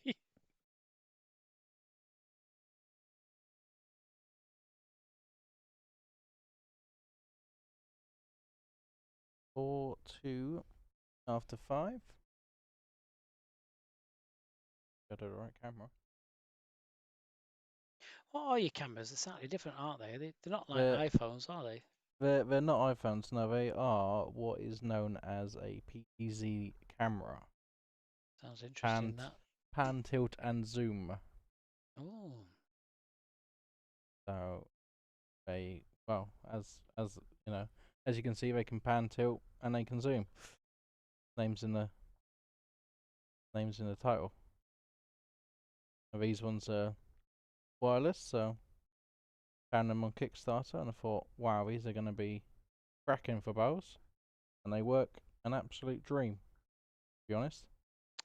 4-2 after 5. Got the right camera. What are your cameras? They're slightly different, aren't they? They're not like They're- iPhones, are they? They're not iPhones, no, they are what is known as a PBA camera. Sounds interesting, that. Pan, tilt, and zoom. Oh, So they, well, as you know, as you can see, they can pan, tilt, and they can zoom. Names in the title. Now, these ones are wireless, so found them on Kickstarter, and I thought, wow, these are going to be cracking for bows, and they work an absolute dream. To be honest.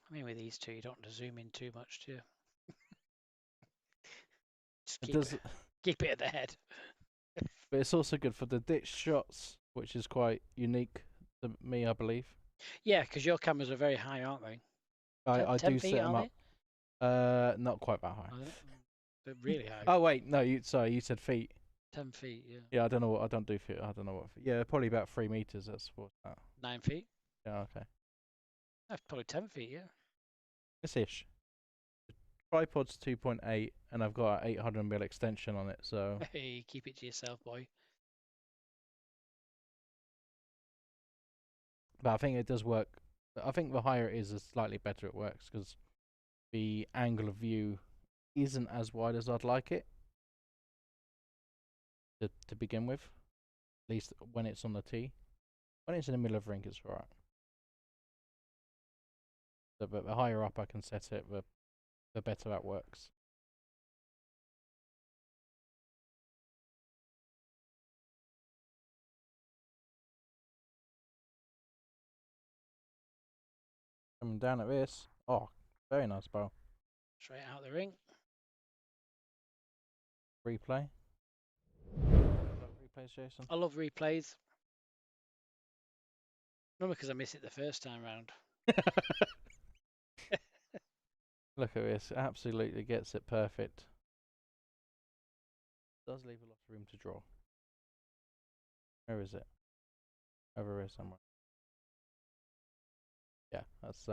I mean, with these two, you don't want to zoom in too much, do you? Just keep it at the head. But it's also good for the ditch shots, which is quite unique to me, I believe. Yeah, because your cameras are very high, aren't they? I 10 do feet, set them are up. Not quite that high. they? They're really high. Oh wait, no, you said feet. 10 feet, yeah. Yeah, I don't know what I don't do feet. I don't know what. Yeah, probably about 3 meters. That's what's that. 9 feet? Yeah, okay. That's probably 10 feet, yeah. It's ish. The tripod's 2.8, and I've got an 800mm extension on it. So Hey, keep it to yourself, boy. but I think it does work. I think the higher it is, the slightly better it works because the angle of view isn't as wide as I'd like it to begin with. At least when it's on the tee. When it's in the middle of the rink, it's alright. So, but the higher up I can set it, the better that works. Coming down at this. Oh, very nice bow. Straight out the ring. Replay. Replays, Jason. I love replays. Normally because I miss it the first time round. Look at this. Absolutely gets it perfect. Does leave a lot of room to draw. Where is it? Over here somewhere. Yeah, that's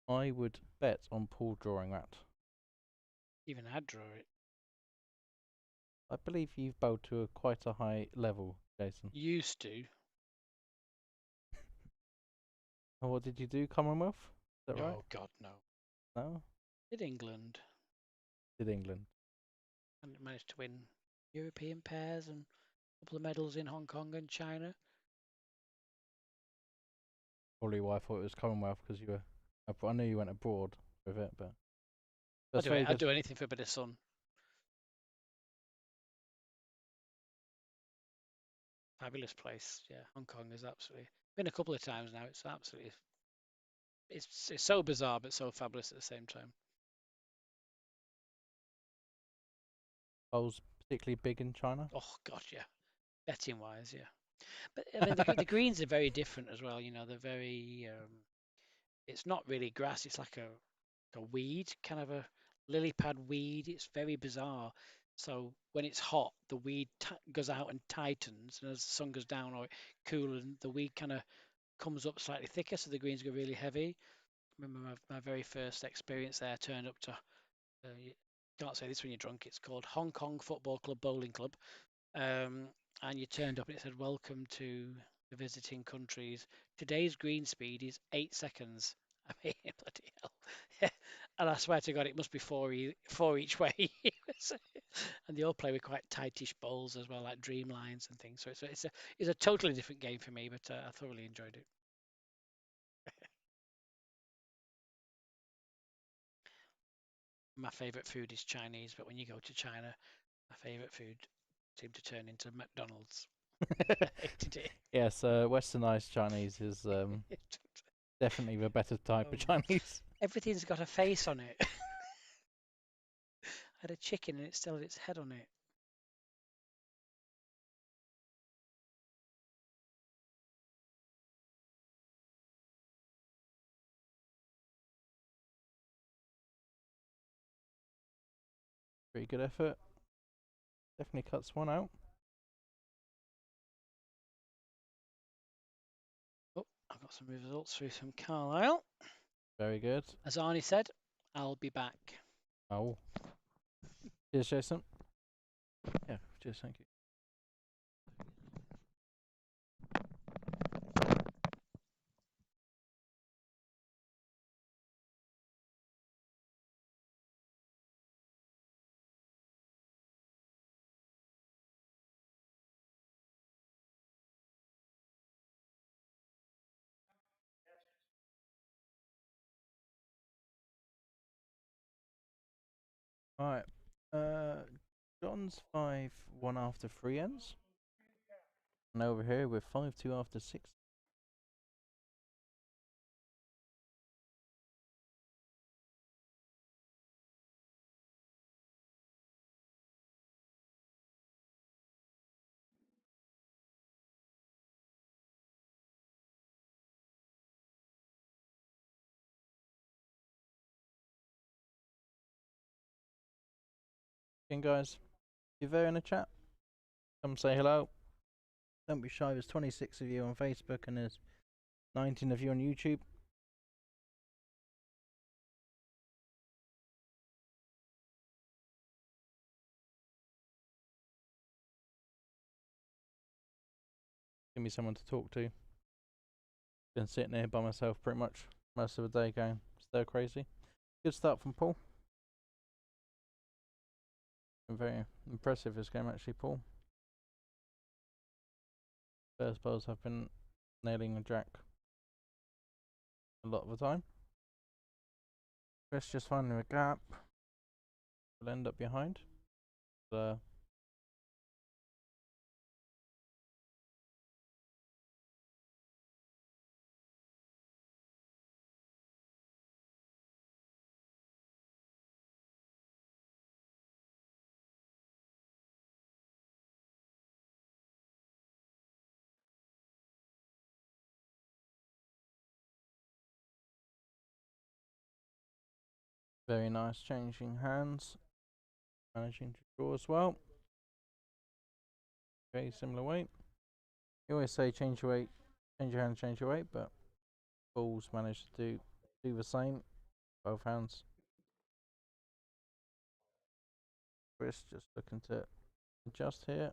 I would bet on Paul drawing that. Even I'd draw it. I believe you've bowled to quite a high level, Jason. Used to. And what did you do, Commonwealth? Is that right? Oh, God, no. No? Did England. Did England? And managed to win European pairs and a couple of medals in Hong Kong and China. Probably why I thought it was Commonwealth, because you were. I knew you went abroad with it, but that's I'd do very it. I'd good. do anything for a bit of sun. Fabulous place. Yeah, Hong Kong is absolutely. Been a couple of times now. It's absolutely. It's so bizarre but so fabulous at the same time. Bowls particularly big in China. Oh God, yeah. Betting wise, yeah. But I mean, the greens are very different as well. You know, they're very. It's not really grass. It's like a weed, kind of a lily pad weed. It's very bizarre. So when it's hot, the weed goes out and tightens, and as the sun goes down or it cools, the weed kind of comes up slightly thicker, so the greens go really heavy. I remember my very first experience there. Turned up to, you can't say this when you're drunk. It's called Hong Kong Football Club Bowling Club, and you turned up and it said, "Welcome to the visiting countries. Today's green speed is 8 seconds." I mean, bloody hell. Yeah. And I swear to God, it must be four each way. And they all play with quite tightish bowls as well, like dreamlines and things. So it's a totally different game for me, but I thoroughly enjoyed it. My favorite food is Chinese, but when you go to China, my favorite food seemed to turn into McDonald's. I hated it. Yes, westernized Chinese is definitely the better type of Chinese. Everything's got a face on it. I had a chicken and it still had its head on it. Pretty good effort. Definitely cuts one out. Oh, I've got some results through from Carlisle. Very good. As Arnie said, I'll be back. Oh. Cheers, Jason. Yeah, cheers, thank you. Alright. John's 5-1 after 3 ends. And over here we're 5-2 after 6. Again, guys, if you're there in the chat, come say hello. Don't be shy, there's 26 of you on Facebook and there's 19 of you on YouTube. Give me someone to talk to. Been sitting here by myself pretty much most of the day going stir crazy. Good start from Paul. Been very impressive this game actually, Paul. First bowls have been nailing a jack a lot of the time. Chris just finding a gap. Will end up behind. Very nice changing hands. Managing to draw as well. Okay, similar weight. You always say change your weight, change your hand, change your weight, but Paul's managed to do the same. Both hands. Chris just looking to adjust here.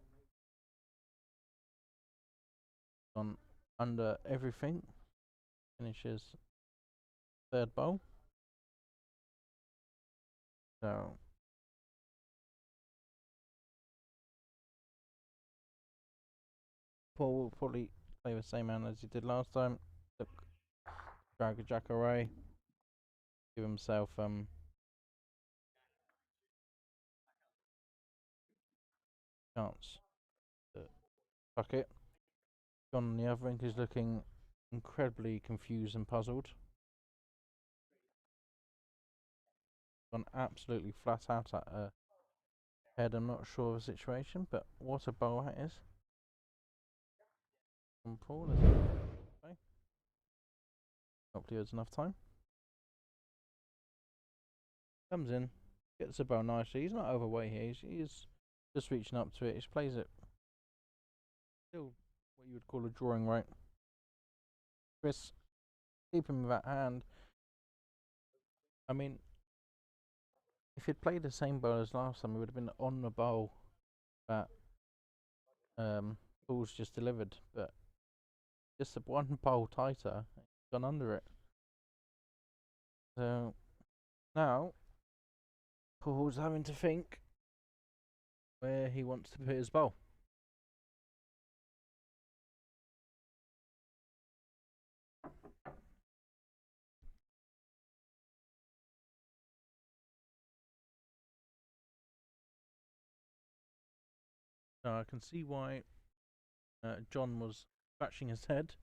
On under everything. Finishes third bowl. So Paul will probably play the same hand as he did last time. Look, drag a jack away. Give himself chance to fuck it. John on the other end is looking incredibly confused and puzzled. Gone absolutely flat out at her head. I'm not sure of the situation, but what a bowl that is. From Paul, is it? Okay. Hopefully there's enough time. Comes in, gets the bow nicely. He's not overweight here. He's just reaching up to it. He plays it still what you would call a drawing right. Chris, keeping with that hand. I mean, if he'd played the same bowl as last time, it would have been on the bowl that Paul's just delivered. But just the one bowl tighter, gone under it. So now Paul's having to think where he wants to put his bowl. Now I can see why John was scratching his head.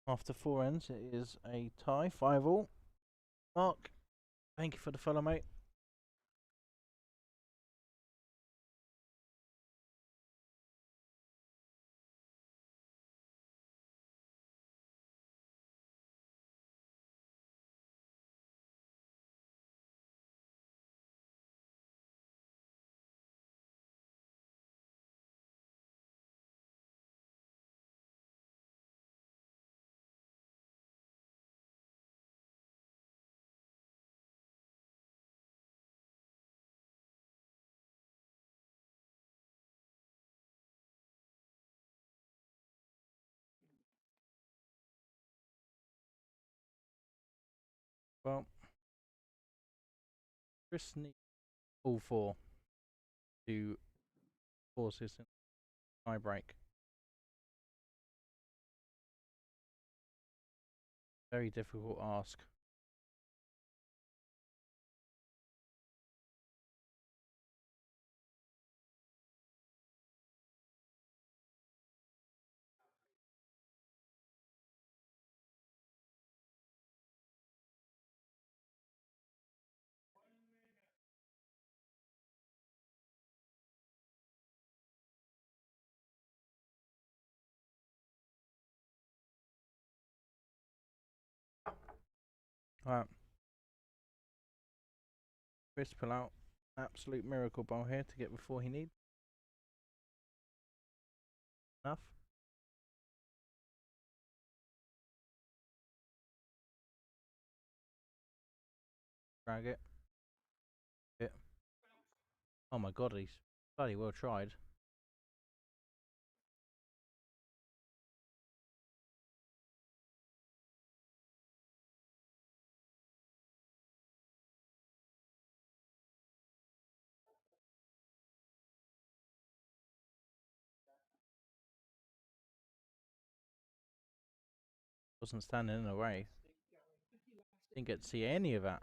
After 4 ends, it is a tie, 5-all. Mark, thank you for the follow, mate. Well, Chris needs all 4 to force his tie break. Very difficult ask. Alright. Chris pull out absolute miracle bowl here to get before he needs. Enough. Drag it. Hit. Oh my god, he's bloody well tried. Wasn't standing in the way. Didn't get to see any of that.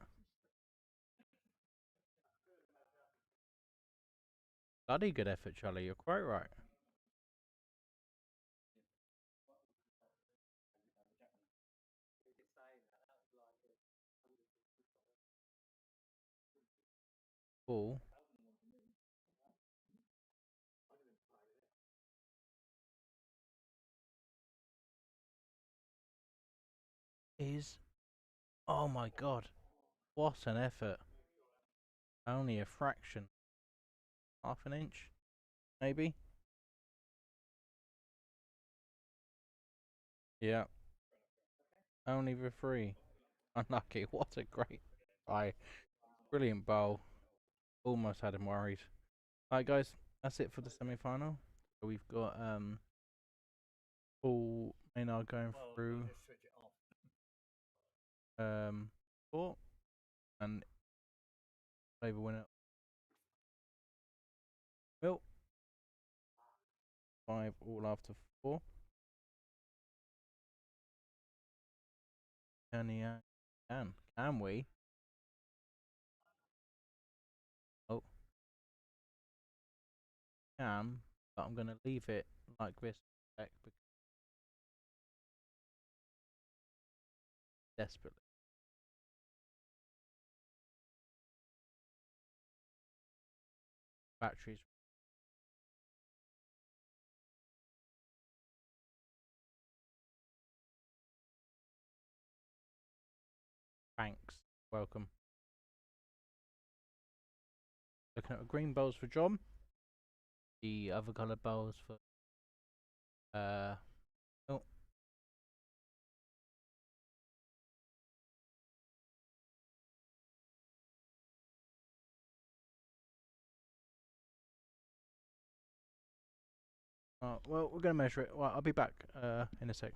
Bloody good effort, Charlie. You're quite right. Ball is. Oh my god. What an effort. Only a fraction. Half an inch? Maybe? Yeah. Only the 3. Unlucky. What a great try. Brilliant bowl. Almost had him worried. Alright guys, that's it for the semi-final. So we've got Paul Maynard going through 4 and play the winner. Well, 5 all after 4. Can we? Oh, can, but I'm going to leave it like this because desperately. Batteries. Thanks. Welcome. Looking at the green bowls for John. The other coloured bowls for oh. Well, we're going to measure it. Well, I'll be back in a sec.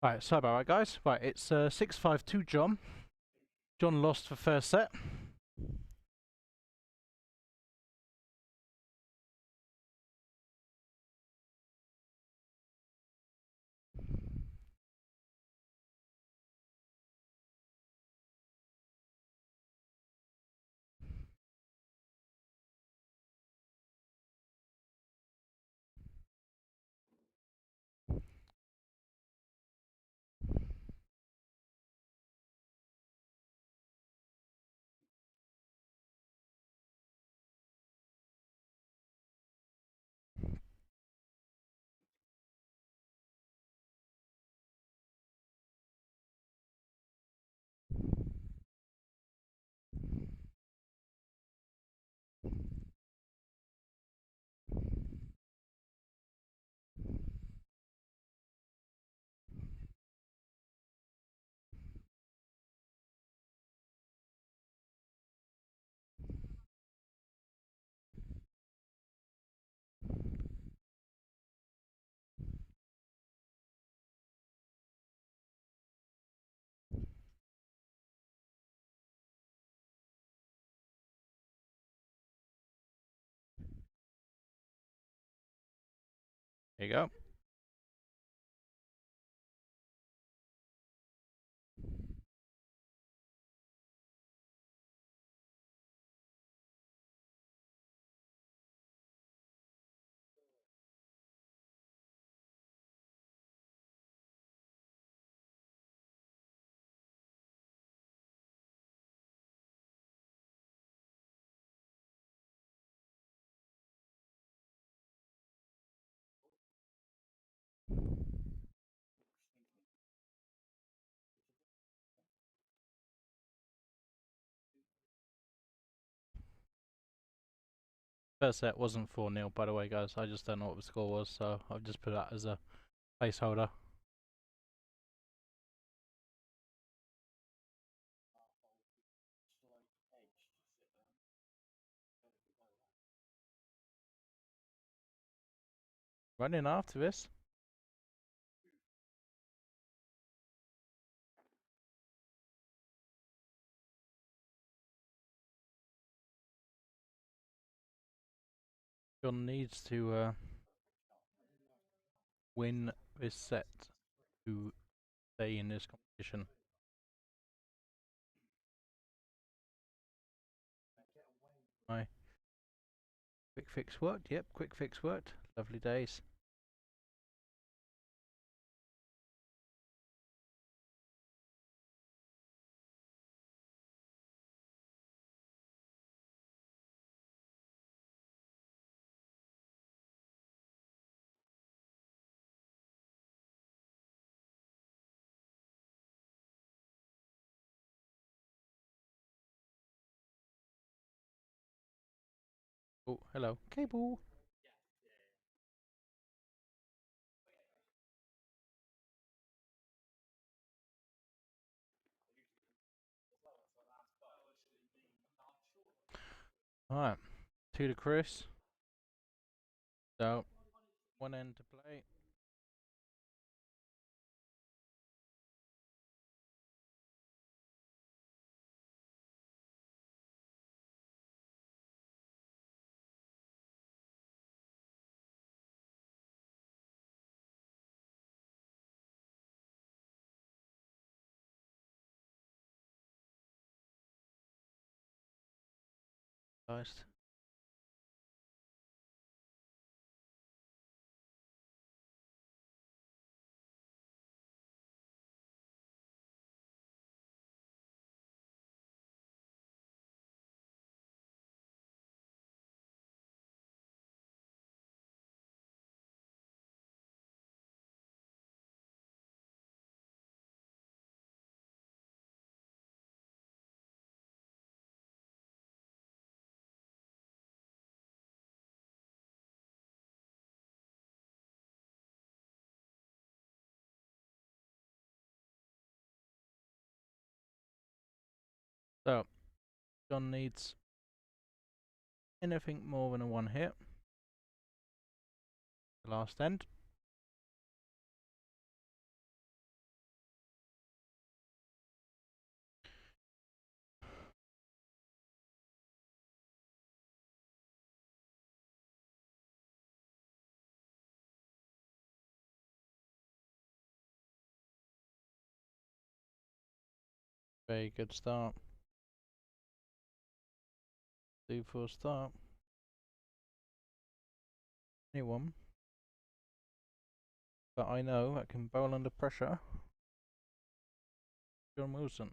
Right, sorry about that, guys. Right, it's 6-5 John. John lost for first set. There you go. First set wasn't 4-0, by the way, guys. I just don't know what the score was, so I've just put that as a placeholder. Running after this. John needs to win this set to stay in this competition. My quick fix worked. Yep, quick fix worked. Lovely days. Oh, hello. Cable. Alright. 2 to Chris. So, one end to play. Guys. So, John needs anything more than a 1 hit. The last end. Very good start. 2-4 start. Anyone that I know that can bowl under pressure? John Wilson.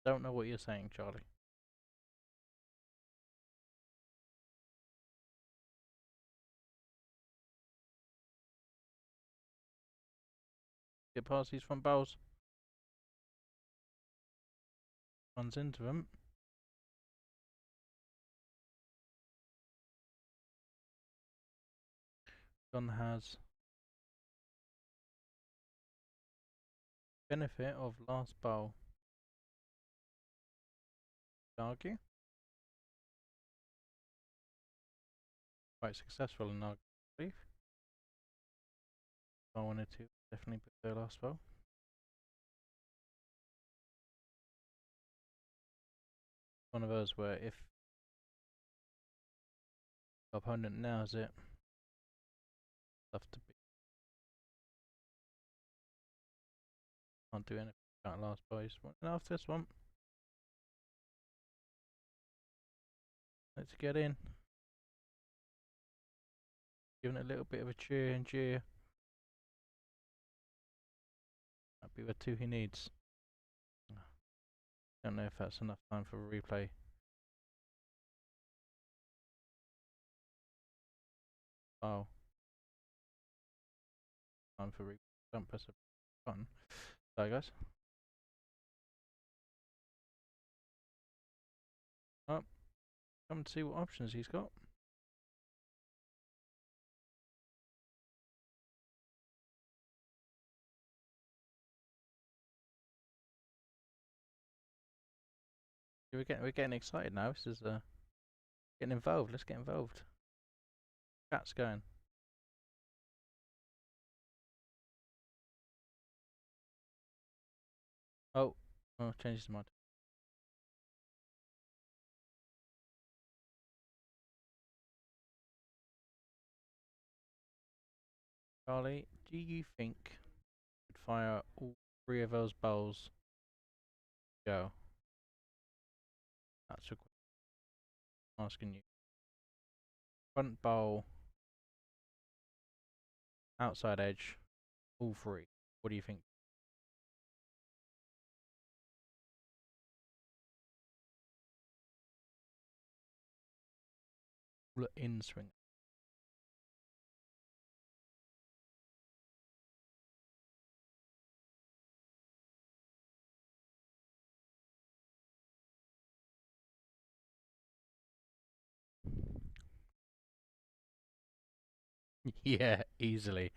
Don't know what you're saying, Charlie. Get past these front bowls. Runs into them. John has benefit of last bowl. Argue. Quite successful in argue, I believe. I wanted to definitely put their last bowl. One of those where if the opponent nails it, tough to beat. Can't do anything about last bowl. And after this one, let's get in. Giving it a little bit of a cheer and jeer. That'd be the 2 he needs. Don't know if that's enough time for a replay. Oh. Time for replay. Don't press a button. Sorry guys. Oh. Come and see what options he's got. We're getting excited now. This is getting involved. Let's get involved. Chat's going. Oh, changed his mind. Charlie, do you think you could fire all 3 of those bowls? Go. That's a question I'm asking you. Front bowl, outside edge, all 3. What do you think? In swing. Yeah, easily.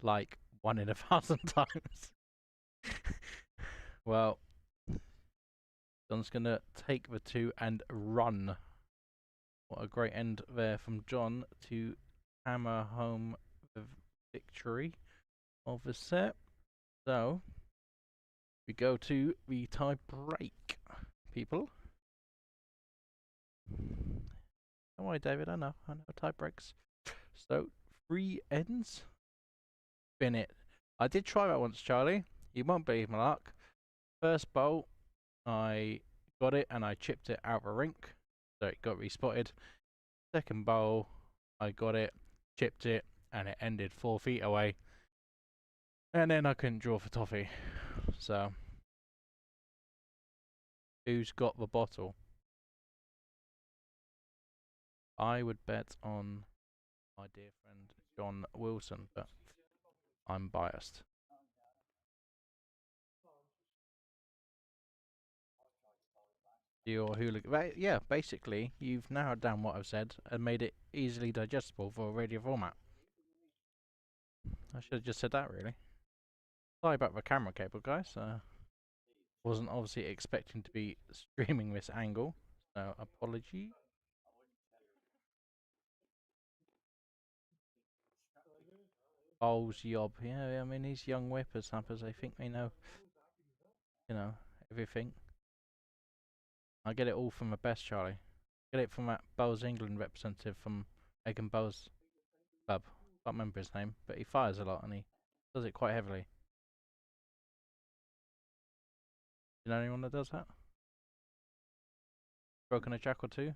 Like 1 in 1,000 times. Well, John's gonna take the 2 and run. What a great end there from John to hammer home the victory of the set. So, we go to the tie break, people. Don't worry, David, I know tie breaks. So, 3 ends. Spin it. I did try that once, Charlie. You won't believe my luck. First bowl, I got it and I chipped it out of the rink, so it got respotted. Second bowl, I got it, chipped it, and it ended 4 feet away. And then I couldn't draw for toffee. So, who's got the bottle? I would bet on my dear friend John Wilson, but I'm biased. Your hooligan. Yeah, basically, you've narrowed down what I've said and made it easily digestible for a radio format. I should have just said that, really. Sorry about the camera cable, guys. Wasn't obviously expecting to be streaming this angle, so apology. Bowles, Yob. Yeah, I mean, these young whippersnappers, they think they know, everything. I get it all from the best, Charlie. Get it from that Bowls England representative from Egan Bowls Club. Can't remember his name, but he fires a lot and he does it quite heavily. You know anyone that does that? Broken a jack or two?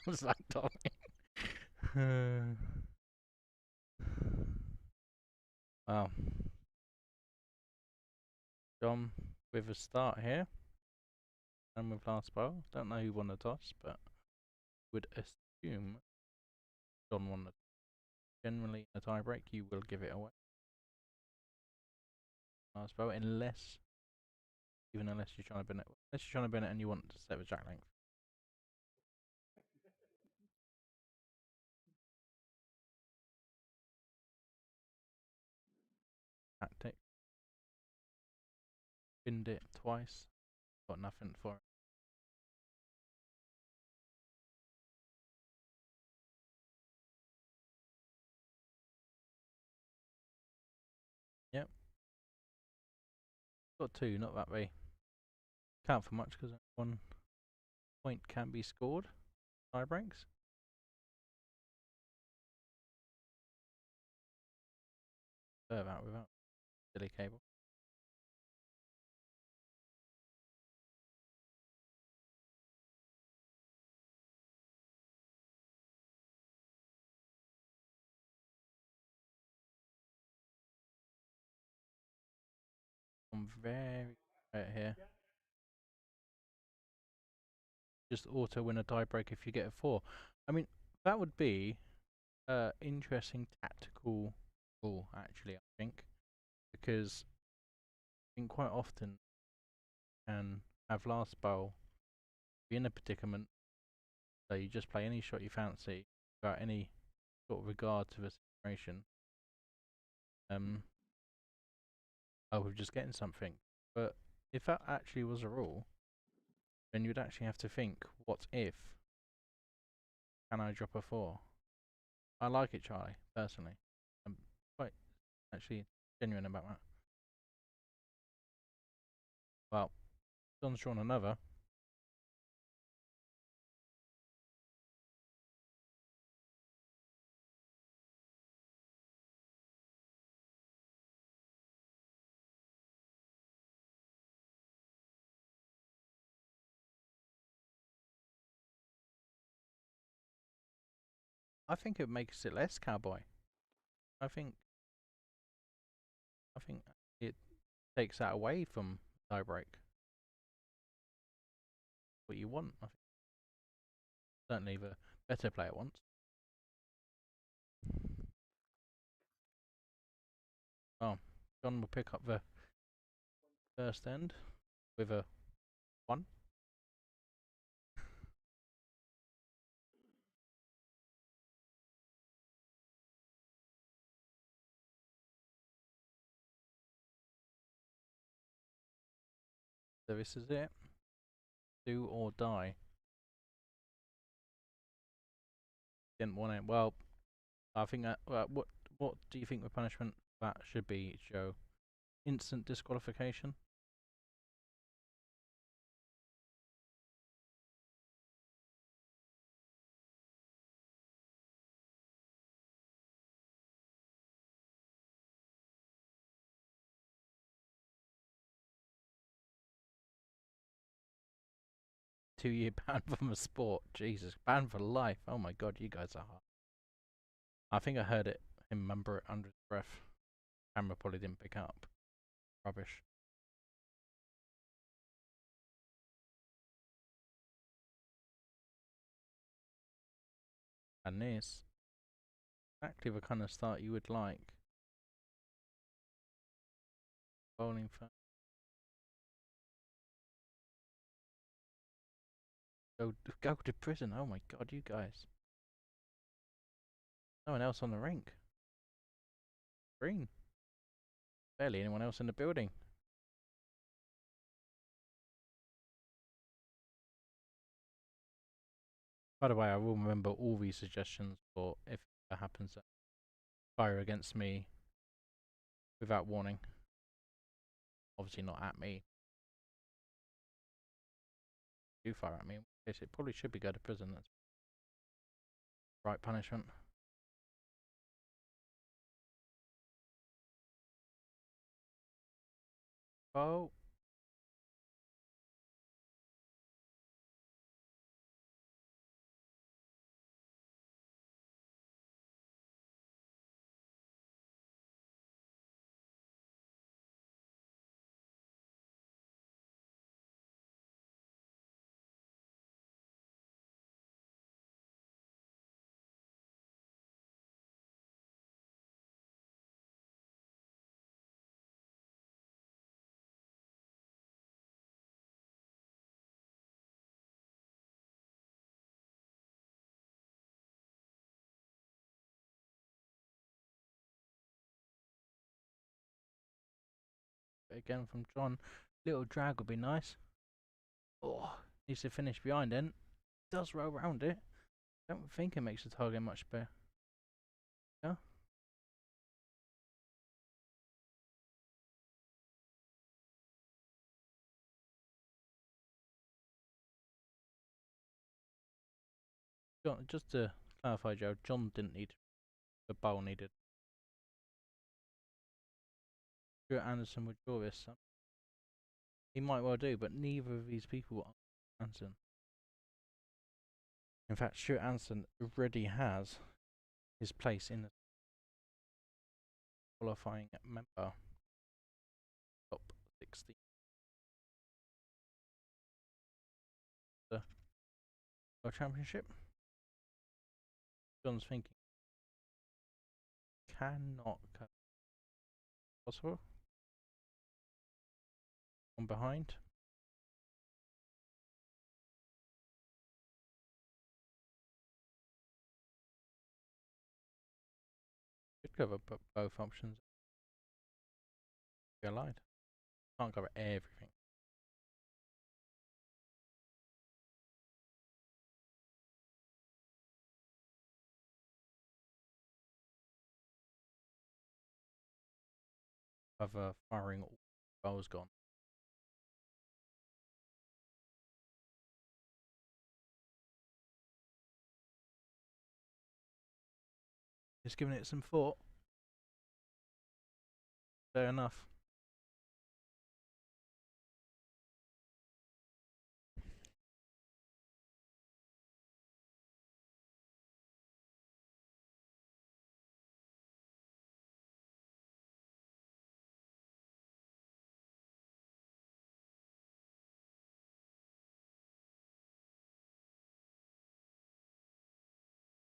Sounds like Tommy. Wow. John with a start here. And with last bowl. Don't know who won the toss, but would assume John won the toss. Generally, in a tie break, you will give it away. Last bowl, unless you're trying to bin it. Unless you're trying to bin it and you want to set the jack length. Tactic. Binned it twice. Got nothing for it. Yep. Got two, not that way. Can't for much because 1 point can be scored. Tie breaks. Serve out without silly cable. I'm very right here. Just auto win a tiebreak if you get a 4. I mean, that would be interesting tactical rule, actually, I think. Because I think quite often you can have last bowl, be in a predicament, so you just play any shot you fancy without any sort of regard to the situation. We're just getting something. But if that actually was a rule, then you'd actually have to think, what if? Can I drop a 4? I like it, Charlie, personally. I'm quite actually genuine about that. Well, John's drawn another. I think it makes it less cowboy. I think it takes that away from tiebreak. What you want, I think. Certainly the better player wants. Oh, John will pick up the first end with a 1. So this is it. Do or die. Didn't want it. Well, I think that. What do you think the punishment that should be, Joe? Instant disqualification. Two-year ban from the sport. Jesus, ban for life. Oh my god, you guys are hard. I think I heard it. Remember it under his breath. Camera probably didn't pick up. Rubbish. And this, exactly the kind of start you would like. Bowling for. Go to prison. Oh my god, you guys. No one else on the rink. Green. Barely anyone else in the building. By the way, I will remember all these suggestions for if it happens to fire against me without warning. Obviously not at me. Do fire at me, in which case it probably should be go to prison. That's right punishment. Oh. Again from John. Little drag would be nice. Oh, needs to finish behind then. Does roll around it. Don't think it makes the target much better. Yeah. John, just to clarify, Joe, John didn't need the bowl needed. Stuart Anderson would draw this. He might well do, but neither of these people are Anderson. In fact, Stuart Anderson already has his place in the qualifying member top 16. The World Championship. John's thinking cannot cut possible. On behind. Could cover both options. You're lied. Can't cover everything. Other firing all bowls gone. Just giving it some thought. Fair enough.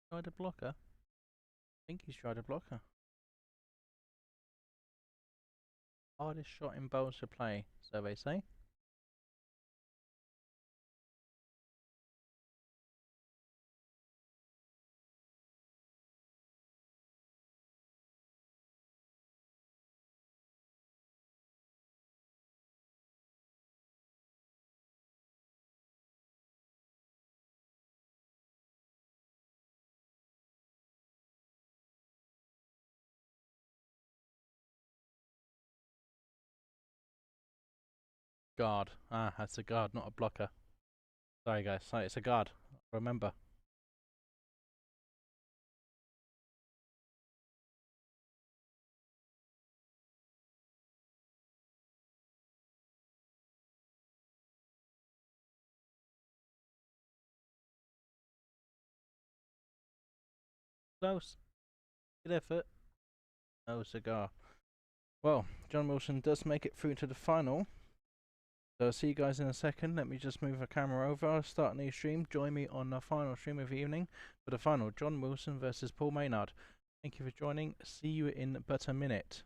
Tried a blocker. I think he's tried a blocker. Hardest shot in bowls to play, so they say. Guard. Ah, that's a guard, not a blocker. Sorry guys, sorry, it's a guard. Remember. Close. Good effort. No cigar. Well, John Wilson does make it through to the final. So I'll see you guys in a second. Let me just move the camera over. I'll start a new stream. Join me on the final stream of the evening for the final. John Wilson versus Paul Maynard. Thank you for joining. See you in but a minute.